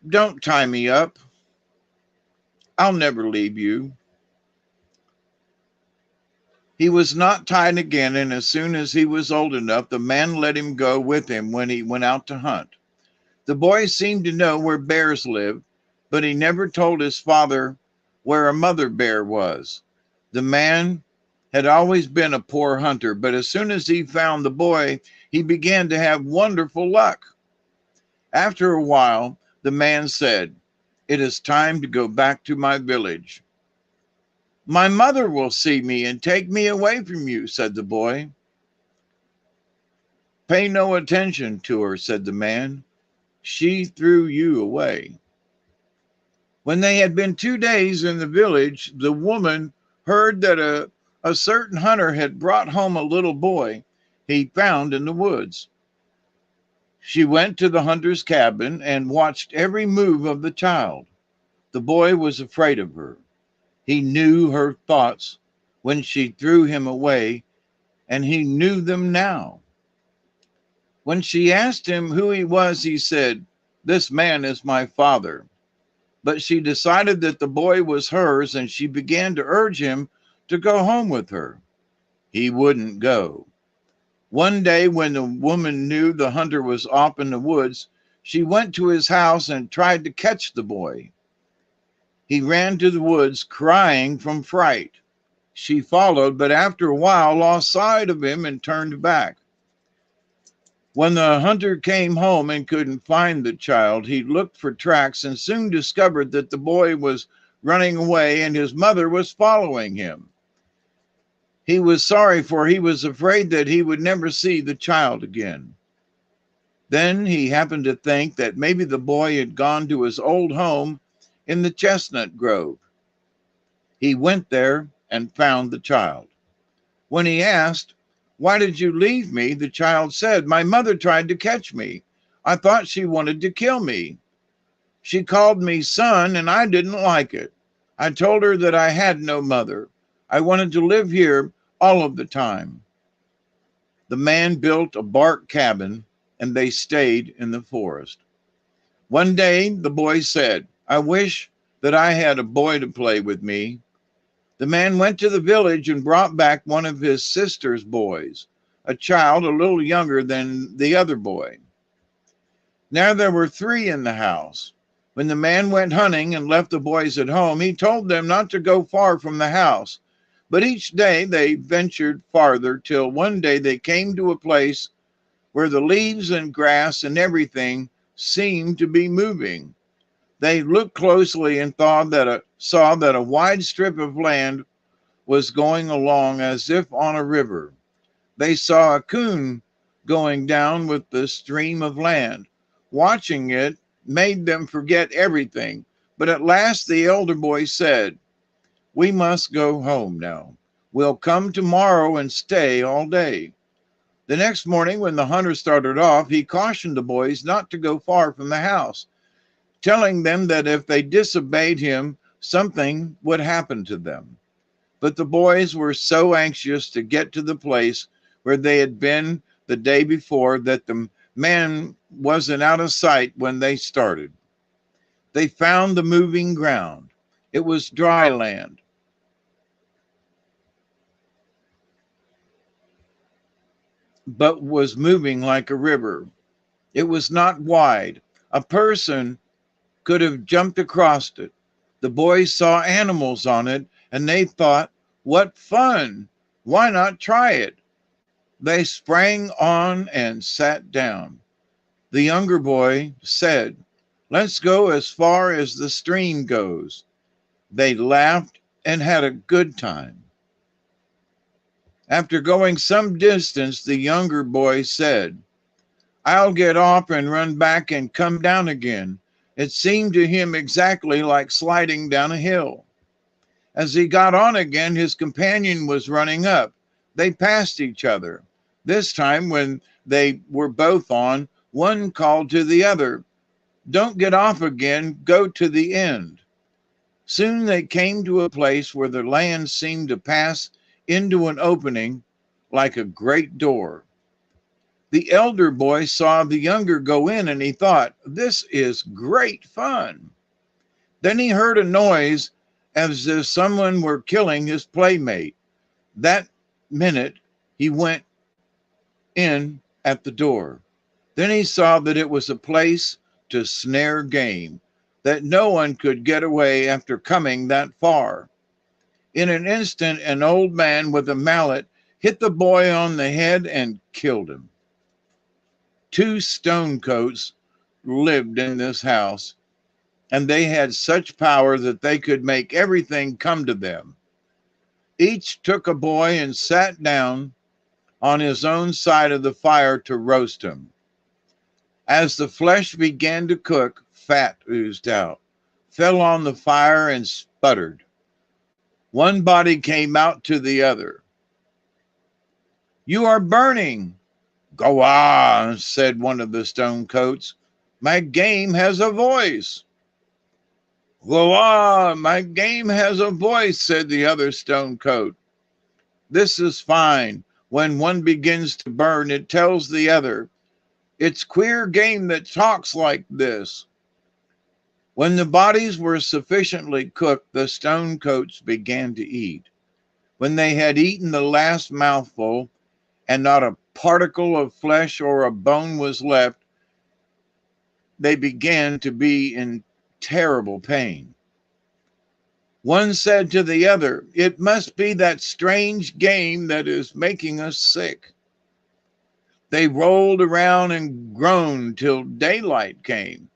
"Don't tie me up. I'll never leave you." He was not tied again, and as soon as he was old enough, the man let him go with him when he went out to hunt. The boy seemed to know where bears lived, but he never told his father where a mother bear was. The man had always been a poor hunter, but as soon as he found the boy, he began to have wonderful luck. After a while, the man said, "It is time to go back to my village." "My mother will see me and take me away from you," said the boy. "Pay no attention to her," said the man. "She threw you away." When they had been 2 days in the village, the woman heard that a certain hunter had brought home a little boy he found in the woods. She went to the hunter's cabin and watched every move of the child. The boy was afraid of her. He knew her thoughts when she threw him away, and he knew them now. When she asked him who he was, he said, "This man is my father." But she decided that the boy was hers, and she began to urge him to go home with her. He wouldn't go. One day, when the woman knew the hunter was off in the woods, she went to his house and tried to catch the boy. He ran to the woods crying from fright. She followed, but after a while lost sight of him and turned back. When the hunter came home and couldn't find the child, he looked for tracks and soon discovered that the boy was running away and his mother was following him. He was sorry, for he was afraid that he would never see the child again. Then he happened to think that maybe the boy had gone to his old home in the chestnut grove. He went there and found the child. When he asked, "Why did you leave me?" the child said, "My mother tried to catch me. I thought she wanted to kill me. She called me son, and I didn't like it. I told her that I had no mother. I wanted to live here all of the time." The man built a bark cabin, and they stayed in the forest. One day, the boy said, "I wish that I had a boy to play with me." The man went to the village and brought back one of his sister's boys, a child a little younger than the other boy. Now there were 3 in the house. When the man went hunting and left the boys at home, he told them not to go far from the house. But each day they ventured farther, till one day they came to a place where the leaves and grass and everything seemed to be moving. They looked closely and saw that a wide strip of land was going along as if on a river. They saw a coon going down with the stream of land. Watching it made them forget everything. But at last the elder boy said, "We must go home now. We'll come tomorrow and stay all day." The next morning, when the hunter started off, he cautioned the boys not to go far from the house, telling them that if they disobeyed him, something would happen to them. But the boys were so anxious to get to the place where they had been the day before that the man wasn't out of sight when they started. They found the moving ground. It was dry land, but was moving like a river. It was not wide. A person could have jumped across it. The boys saw animals on it, and they thought, "What fun! Why not try it?" They sprang on and sat down. The younger boy said, "Let's go as far as the stream goes." They laughed and had a good time. After going some distance, the younger boy said, "I'll get off and run back and come down again." It seemed to him exactly like sliding down a hill. As he got on again, his companion was running up. They passed each other. This time, when they were both on, one called to the other, "Don't get off again, go to the end." Soon they came to a place where the land seemed to pass into an opening like a great door. The elder boy saw the younger go in, and he thought, "This is great fun." Then he heard a noise as if someone were killing his playmate. That minute, he went in at the door. Then he saw that it was a place to snare game, that no one could get away after coming that far. In an instant, an old man with a mallet hit the boy on the head and killed him. 2 stonecoats lived in this house, and they had such power that they could make everything come to them. Each took a boy and sat down on his own side of the fire to roast him. As the flesh began to cook, fat oozed out, fell on the fire, and sputtered. One body came out to the other. "You are burning." "Go on," said one of the stonecoats. "My game has a voice." "Go on, my game has a voice," said the other stonecoat. "This is fine. When one begins to burn, it tells the other, It's queer game that talks like this. When the bodies were sufficiently cooked, the stone coats began to eat. When they had eaten the last mouthful, and not a particle of flesh or a bone was left, they began to be in terrible pain. One said to the other, "It must be that strange game that is making us sick." They rolled around and groaned till daylight came.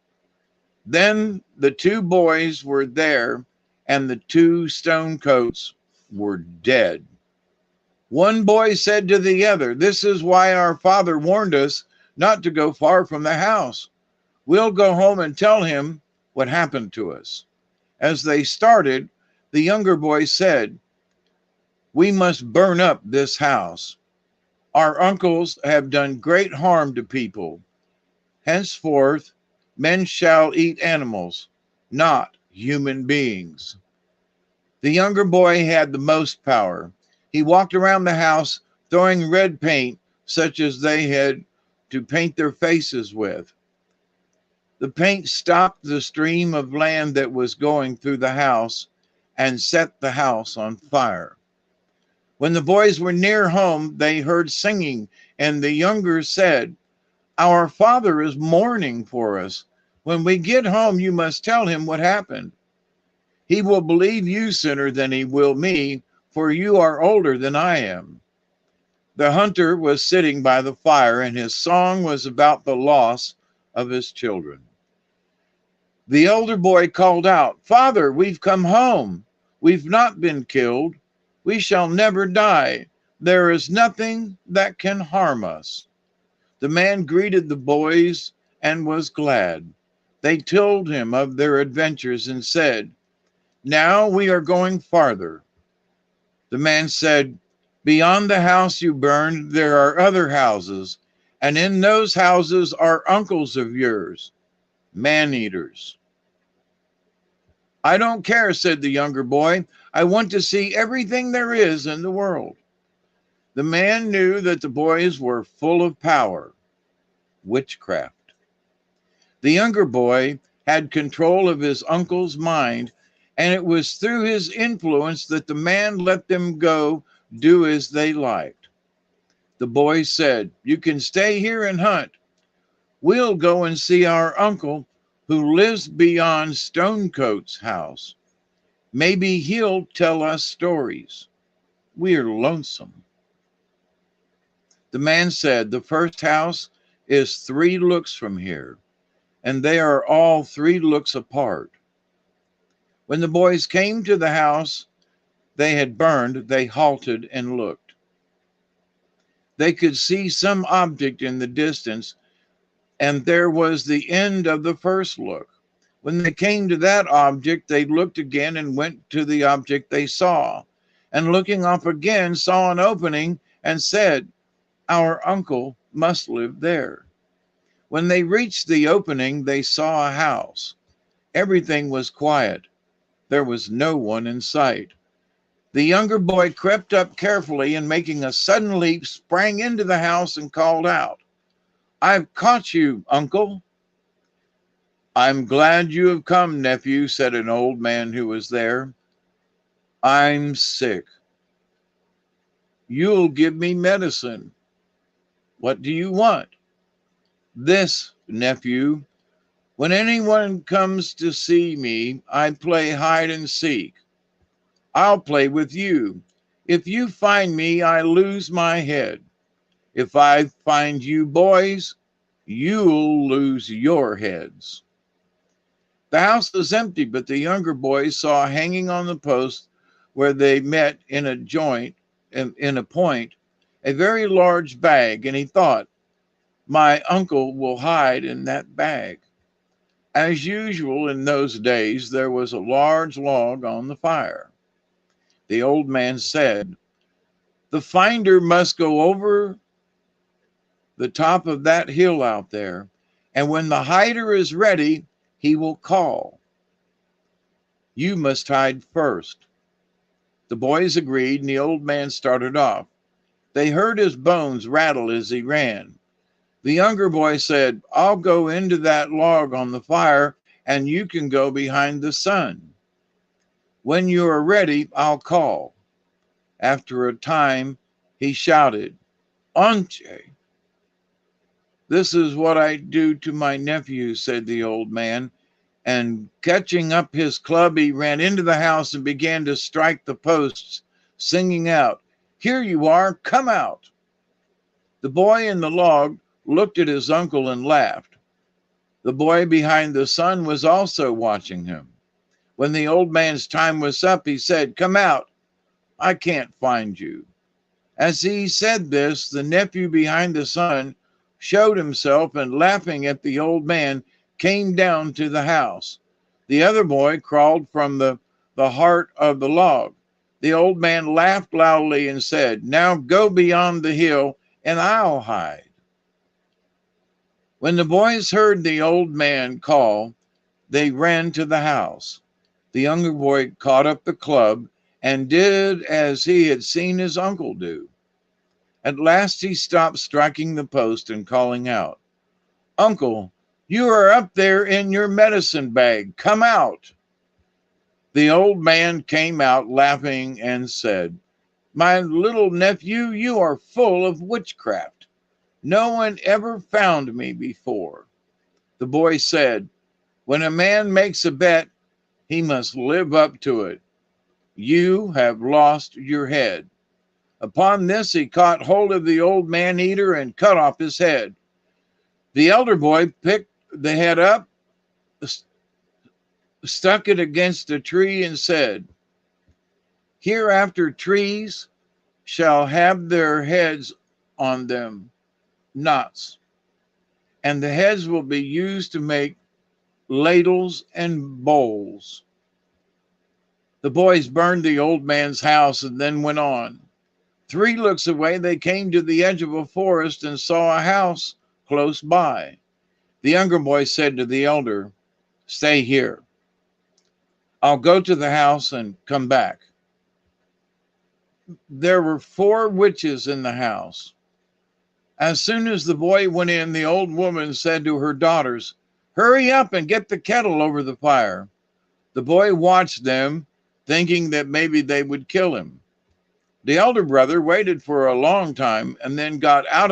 Then the two boys were there, and the two stone coats were dead. One boy said to the other, "This is why our father warned us not to go far from the house. We'll go home and tell him what happened to us." As they started, the younger boy said, "We must burn up this house. Our uncles have done great harm to people. Henceforth, men shall eat animals, not human beings." The younger boy had the most power. He walked around the house throwing red paint, such as they had to paint their faces with. The paint stopped the stream of land that was going through the house and set the house on fire. When the boys were near home, they heard singing, and the younger said, "Our father is mourning for us. When we get home, you must tell him what happened. He will believe you sooner than he will me, for you are older than I am." The hunter was sitting by the fire, and his song was about the loss of his children. The elder boy called out, "Father, we've come home. We've not been killed. We shall never die. There is nothing that can harm us." The man greeted the boys and was glad. They told him of their adventures and said, "Now we are going farther." The man said, "Beyond the house you burned, there are other houses, and in those houses are uncles of yours, man-eaters." "I don't care," said the younger boy. "I want to see everything there is in the world." The man knew that the boys were full of power, witchcraft. The younger boy had control of his uncle's mind, and it was through his influence that the man let them go do as they liked. The boy said, "You can stay here and hunt. We'll go and see our uncle who lives beyond Stonecoat's house. Maybe he'll tell us stories. We're lonesome." The man said, "The first house is 3 looks from here, and they are all 3 looks apart." When the boys came to the house they had burned, they halted and looked. They could see some object in the distance, and there was the end of the first look. When they came to that object, they looked again and went to the object they saw, and looking up again, saw an opening and said, "Our uncle must live there." When they reached the opening, they saw a house. Everything was quiet. There was no one in sight. The younger boy crept up carefully and, making a sudden leap, sprang into the house and called out, "I've caught you, uncle." "I'm glad you have come, nephew," said an old man who was there. "I'm sick. You'll give me medicine. What do you want?" "This, nephew. When anyone comes to see me, I play hide and seek. I'll play with you. If you find me, I lose my head. If I find you boys, you'll lose your heads." The house was empty, but the younger boy saw hanging on the post where they met in a point, a very large bag, and he thought, "My uncle will hide in that bag." As usual in those days, there was a large log on the fire. The old man said, "The finder must go over the top of that hill out there, and when the hider is ready, he will call. You must hide first." The boys agreed, and the old man started off. They heard his bones rattle as he ran. The younger boy said, I'll go into that log on the fire and you can go behind the sun. When you are ready, I'll call. After a time, he shouted, Onche. This is what I do to my nephew, said the old man, and catching up his club, he ran into the house and began to strike the posts, singing out, Here you are, come out. The boy in the log looked at his uncle and laughed. The boy behind the sun was also watching him. When the old man's time was up, he said, Come out, I can't find you. As he said this, the nephew behind the sun showed himself and, laughing at the old man, came down to the house. The other boy crawled from the heart of the log. The old man laughed loudly and said, Now go beyond the hill and I'll hide. When the boys heard the old man call, they ran to the house. The younger boy caught up the club and did as he had seen his uncle do. At last he stopped striking the post and calling out, Uncle, you are up there in your medicine bag. Come out. The old man came out laughing and said, My little nephew, you are full of witchcraft. No one ever found me before. The boy said, When a man makes a bet, he must live up to it. You have lost your head. Upon this, he caught hold of the old man-eater and cut off his head. The elder boy picked the head up, stuck it against a tree, and said, Hereafter trees shall have their heads on them, knots, and the heads will be used to make ladles and bowls. The boys burned the old man's house and then went on. 3 looks away, they came to the edge of a forest and saw a house close by. The younger boy said to the elder, Stay here. I'll go to the house and come back. There were 4 witches in the house. As soon as the boy went in, the old woman said to her daughters, Hurry up and get the kettle over the fire. The boy watched them, thinking that maybe they would kill him. The elder brother waited for a long time and then got out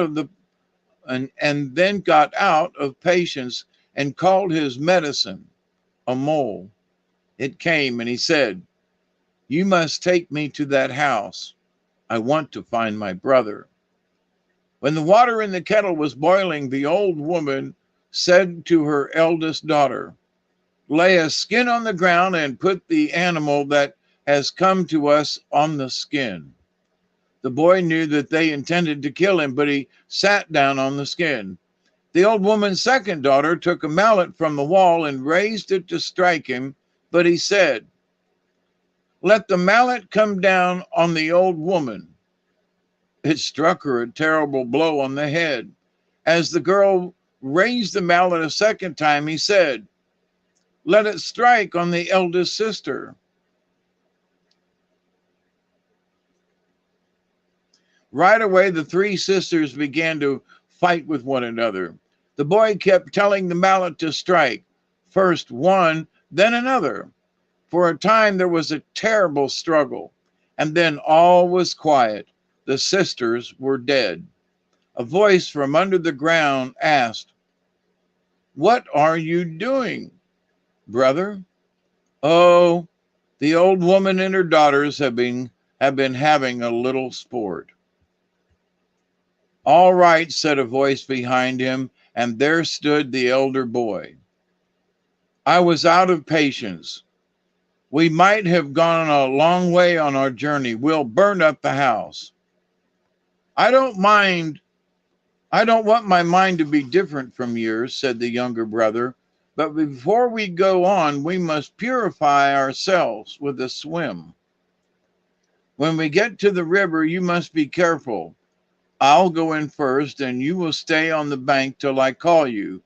of patience and called his medicine a mole. It came and he said, You must take me to that house. I want to find my brother. When the water in the kettle was boiling, the old woman said to her eldest daughter, Lay a skin on the ground and put the animal that has come to us on the skin. The boy knew that they intended to kill him, but he sat down on the skin. The old woman's second daughter took a mallet from the wall and raised it to strike him, but he said, Let the mallet come down on the old woman. It struck her a terrible blow on the head. As the girl raised the mallet a second time, he said, Let it strike on the eldest sister. Right away, the 3 sisters began to fight with one another. The boy kept telling the mallet to strike, first one, then another. For a time, there was a terrible struggle, and then all was quiet. The sisters were dead. A voice from under the ground asked, What are you doing, brother? Oh, the old woman and her daughters have been having a little sport. All right, said a voice behind him, and there stood the elder boy. I was out of patience. We might have gone a long way on our journey. We'll burn up the house. I don't want my mind to be different from yours, said the younger brother. But before we go on, we must purify ourselves with a swim. When we get to the river, you must be careful. I'll go in first, and you will stay on the bank till I call you.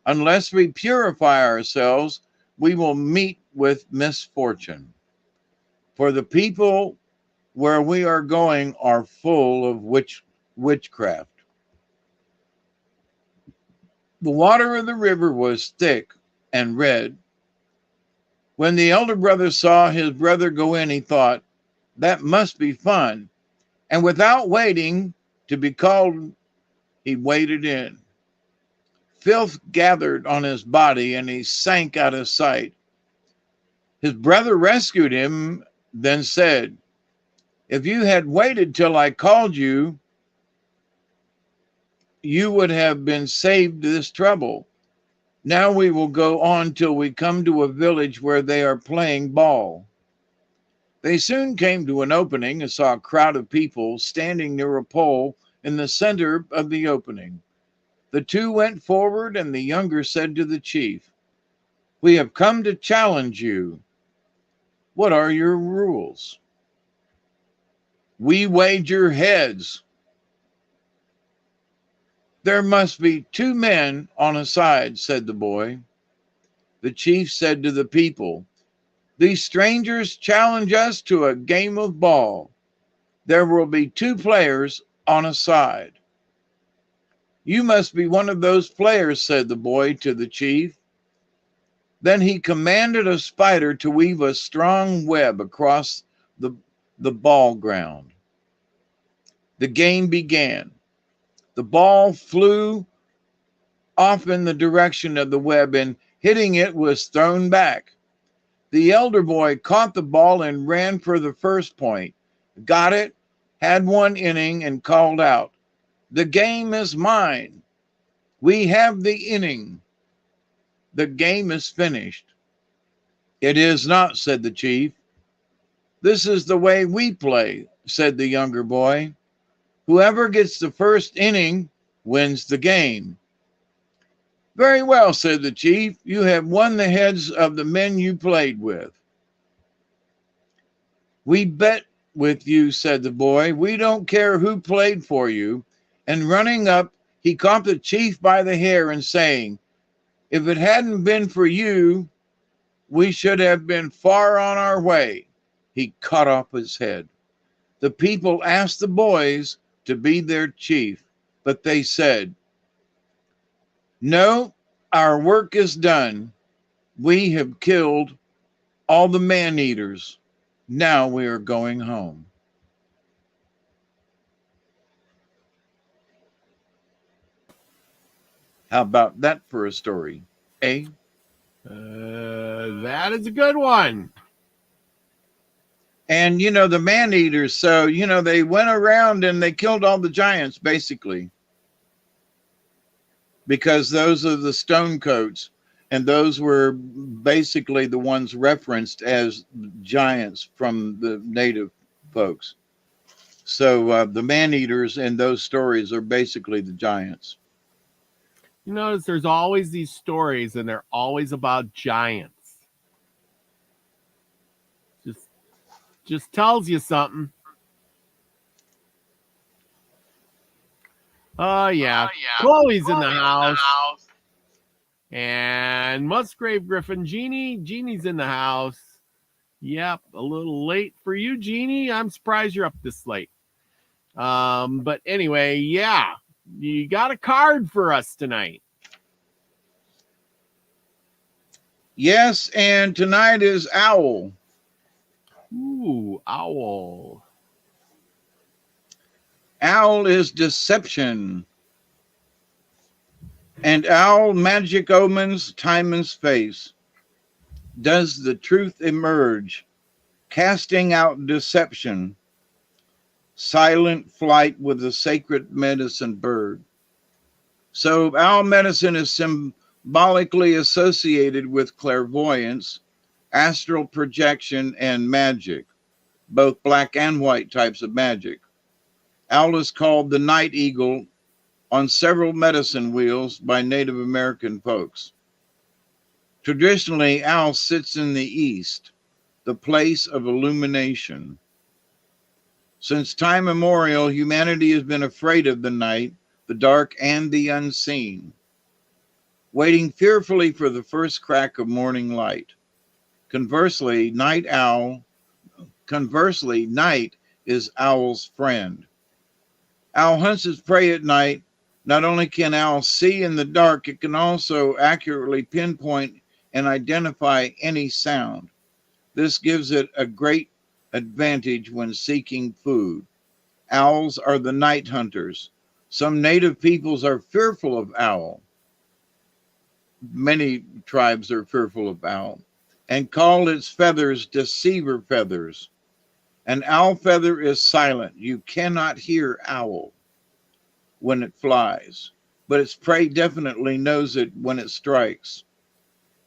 Unless we purify ourselves, we will meet with misfortune. For the people where we are going are full of witchcraft. The water of the river was thick and red. When the elder brother saw his brother go in, he thought, that must be fun. And without waiting to be called, he waded in. Filth gathered on his body and he sank out of sight. His brother rescued him, then said, if you had waited till I called you, you would have been saved this trouble. Now we will go on till we come to a village where they are playing ball. They soon came to an opening and saw a crowd of people standing near a pole in the center of the opening. The two went forward, and the younger said to the chief, we have come to challenge you. What are your rules? We wager heads. There must be 2 men on a side, said the boy. The chief said to the people, these strangers challenge us to a game of ball. There will be 2 players on a side. You must be one of those players, said the boy to the chief. Then he commanded a spider to weave a strong web across the ball ground. The game began. The ball flew off in the direction of the web, and hitting it was thrown back. The elder boy caught the ball and ran for the first point, got it, had 1 inning, and called out, the game is mine. We have the inning. The game is finished. It is not, said the chief. This is the way we play, said the younger boy. Whoever gets the first inning wins the game. Very well, said the chief. You have won the heads of the men you played with. We bet with you, said the boy. We don't care who played for you. And running up, he caught the chief by the hair and saying, if it hadn't been for you, we should have been far on our way. He cut off his head. The people asked the boys to be their chief, but they said, no, our work is done. We have killed all the man-eaters. Now we are going home. How about that for a story, eh? That is a good one. And, the man-eaters, so, they went around and they killed all the giants, basically. Because those are the stone coats, and those were basically the ones referenced as giants from the native folks. So the man-eaters in those stories are basically the giants. You notice there's always these stories, and they're always about giants. Just tells you something. Oh, yeah. Chloe's in the house. And Musgrave Griffin, Jeannie's in the house. Yep, a little late for you, Jeannie. I'm surprised you're up this late. But anyway, yeah, you got a card for us tonight. Yes, and tonight is Owl. Ooh, Owl. Owl is deception. And owl magic omens Timon's face. Does the truth emerge, casting out deception? Silent flight with the sacred medicine bird. So owl medicine is symbolically associated with clairvoyance, astral projection, and magic, both black and white types of magic. Owl is called the night eagle on several medicine wheels by Native American folks. Traditionally, owl sits in the east, the place of illumination. Since time immemorial, humanity has been afraid of the night, the dark, and the unseen, waiting fearfully for the first crack of morning light. Conversely, night is owl's friend. Owl hunts his prey at night, Not only can owls see in the dark, it can also accurately pinpoint and identify any sound. This gives it a great advantage when seeking food. Owls are the night hunters. Some native peoples are fearful of owl. Many tribes are fearful of owl and call its feathers deceiver feathers. An owl feather is silent. You cannot hear owl when it flies, but its prey definitely knows it when it strikes.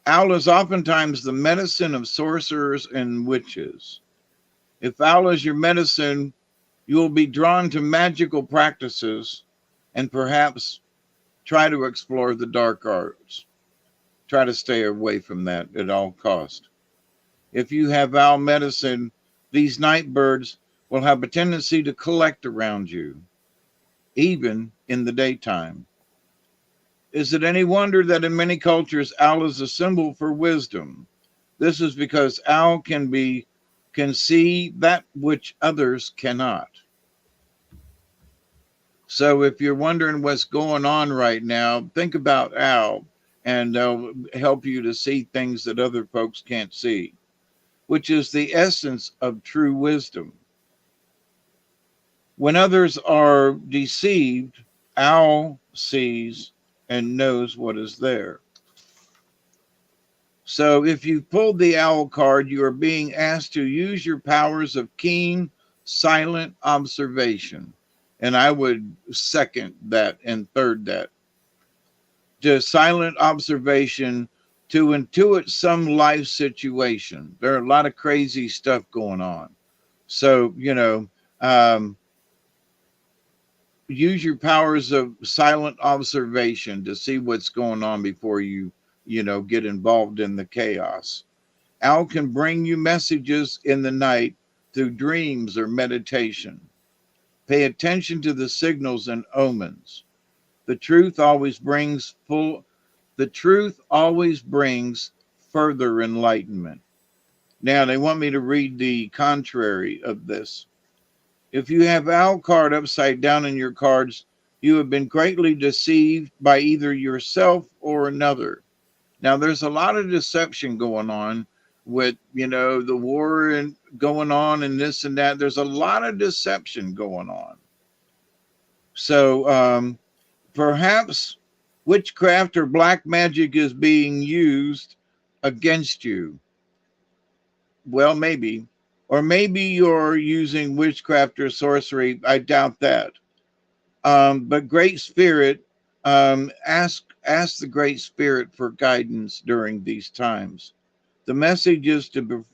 Owl is oftentimes the medicine of sorcerers and witches. If owl is your medicine, you will be drawn to magical practices and perhaps try to explore the dark arts. Try to stay away from that at all cost. If you have owl medicine, these night birds will have a tendency to collect around you, even in the daytime. Is it any wonder that in many cultures, owl is a symbol for wisdom? This is because owl can see that which others cannot. So if you're wondering what's going on right now, think about owl, and they'll help you to see things that other folks can't see, which is the essence of true wisdom. When others are deceived, owl sees and knows what is there. So if you pulled the owl card, you are being asked to use your powers of keen, silent observation. And I would second that and third that. To silent observation to intuit some life situation. There are a lot of crazy stuff going on. So, use your powers of silent observation to see what's going on before you get involved in the chaos. Owl can bring you messages in the night through dreams or meditation. Pay attention to the signals and omens. The truth always brings further enlightenment. Now they want me to read the contrary of this. If you have owl card upside down in your cards, you have been greatly deceived by either yourself or another. Now there's a lot of deception going on with, the war and going on and this and that. There's a lot of deception going on. So perhaps witchcraft or black magic is being used against you. Well, maybe. Or maybe you're using witchcraft or sorcery. I doubt that. But Great Spirit, ask the Great Spirit for guidance during these times. The message is to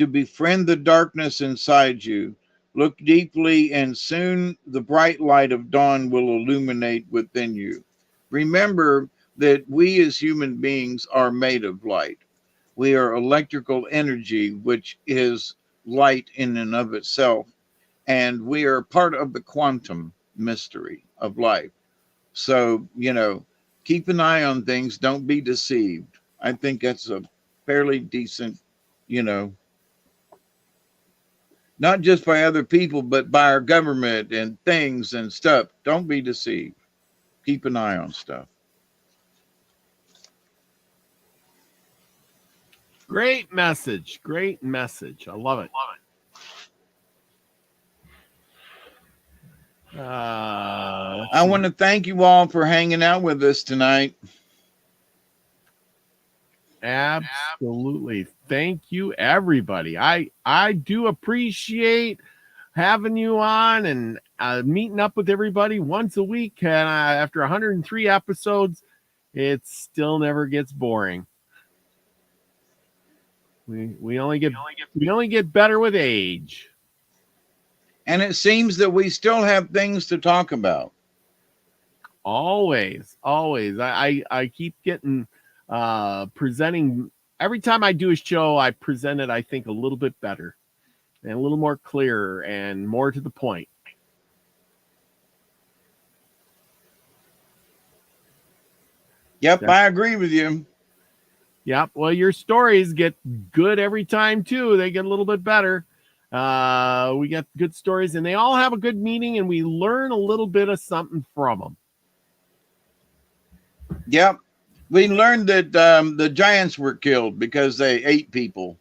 befriend the darkness inside you. Look deeply, and soon the bright light of dawn will illuminate within you. Remember that we as human beings are made of light. We are electrical energy, which is light in and of itself, and we are part of the quantum mystery of life. So, keep an eye on things. Don't be deceived. I think that's a fairly decent, not just by other people, but by our government and things and stuff. Don't be deceived. Keep an eye on stuff. Great message. Great message. I love it. I want to thank you all for hanging out with us tonight. Absolutely. Thank you, everybody. I do appreciate having you on and meeting up with everybody once a week. And after 103 episodes, it still never gets boring. We only get better with age. And it seems that we still have things to talk about. Always. I keep getting presenting. Every time I do a show, I present it, I think, a little bit better and a little more clear and more to the point. Yep, I agree with you. Yep. Well, your stories get good every time too. They get a little bit better. We get good stories, and they all have a good meaning, and we learn a little bit of something from them. Yep. We learned that the giants were killed because they ate people.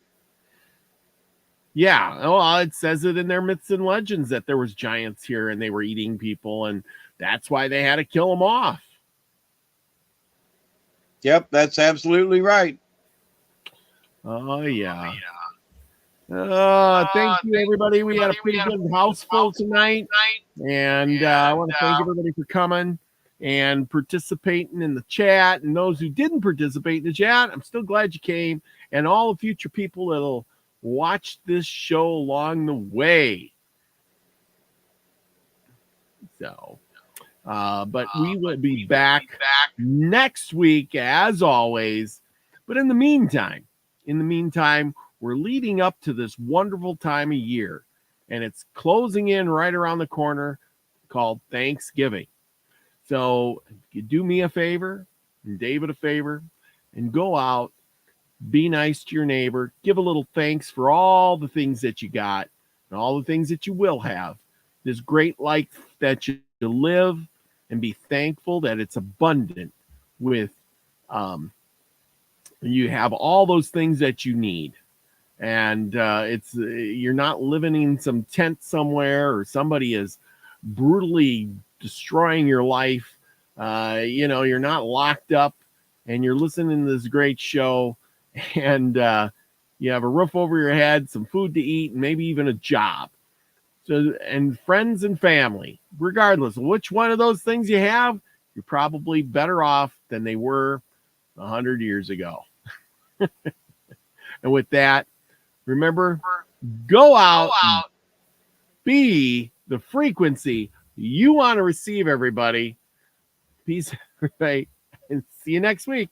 Yeah, well, it says it in their myths and legends that there was giants here and they were eating people, and that's why they had to kill them off. Yep, that's absolutely right. Oh, yeah. Thank you, everybody. We had a pretty good house full tonight. And I want to thank everybody for coming and participating in the chat. And those who didn't participate in the chat, I'm still glad you came. And all the future people that'll watch this show along the way. So, but we will be back next week, as always. But in the meantime, we're leading up to this wonderful time of year, and it's closing in right around the corner called Thanksgiving. So you do me a favor and David a favor and go out, be nice to your neighbor, give a little thanks for all the things that you got and all the things that you will have. This great life that you live, and be thankful that it's abundant with you have all those things that you need. And it's you're not living in some tent somewhere or somebody is brutally destroying your life. You're not locked up and you're listening to this great show, and you have a roof over your head, some food to eat, and maybe even a job. So, and friends and family, regardless of which one of those things you have, you're probably better off than they were 100 years ago. And with that, remember, go out, be the frequency you want to receive, everybody. Peace, right? And see you next week.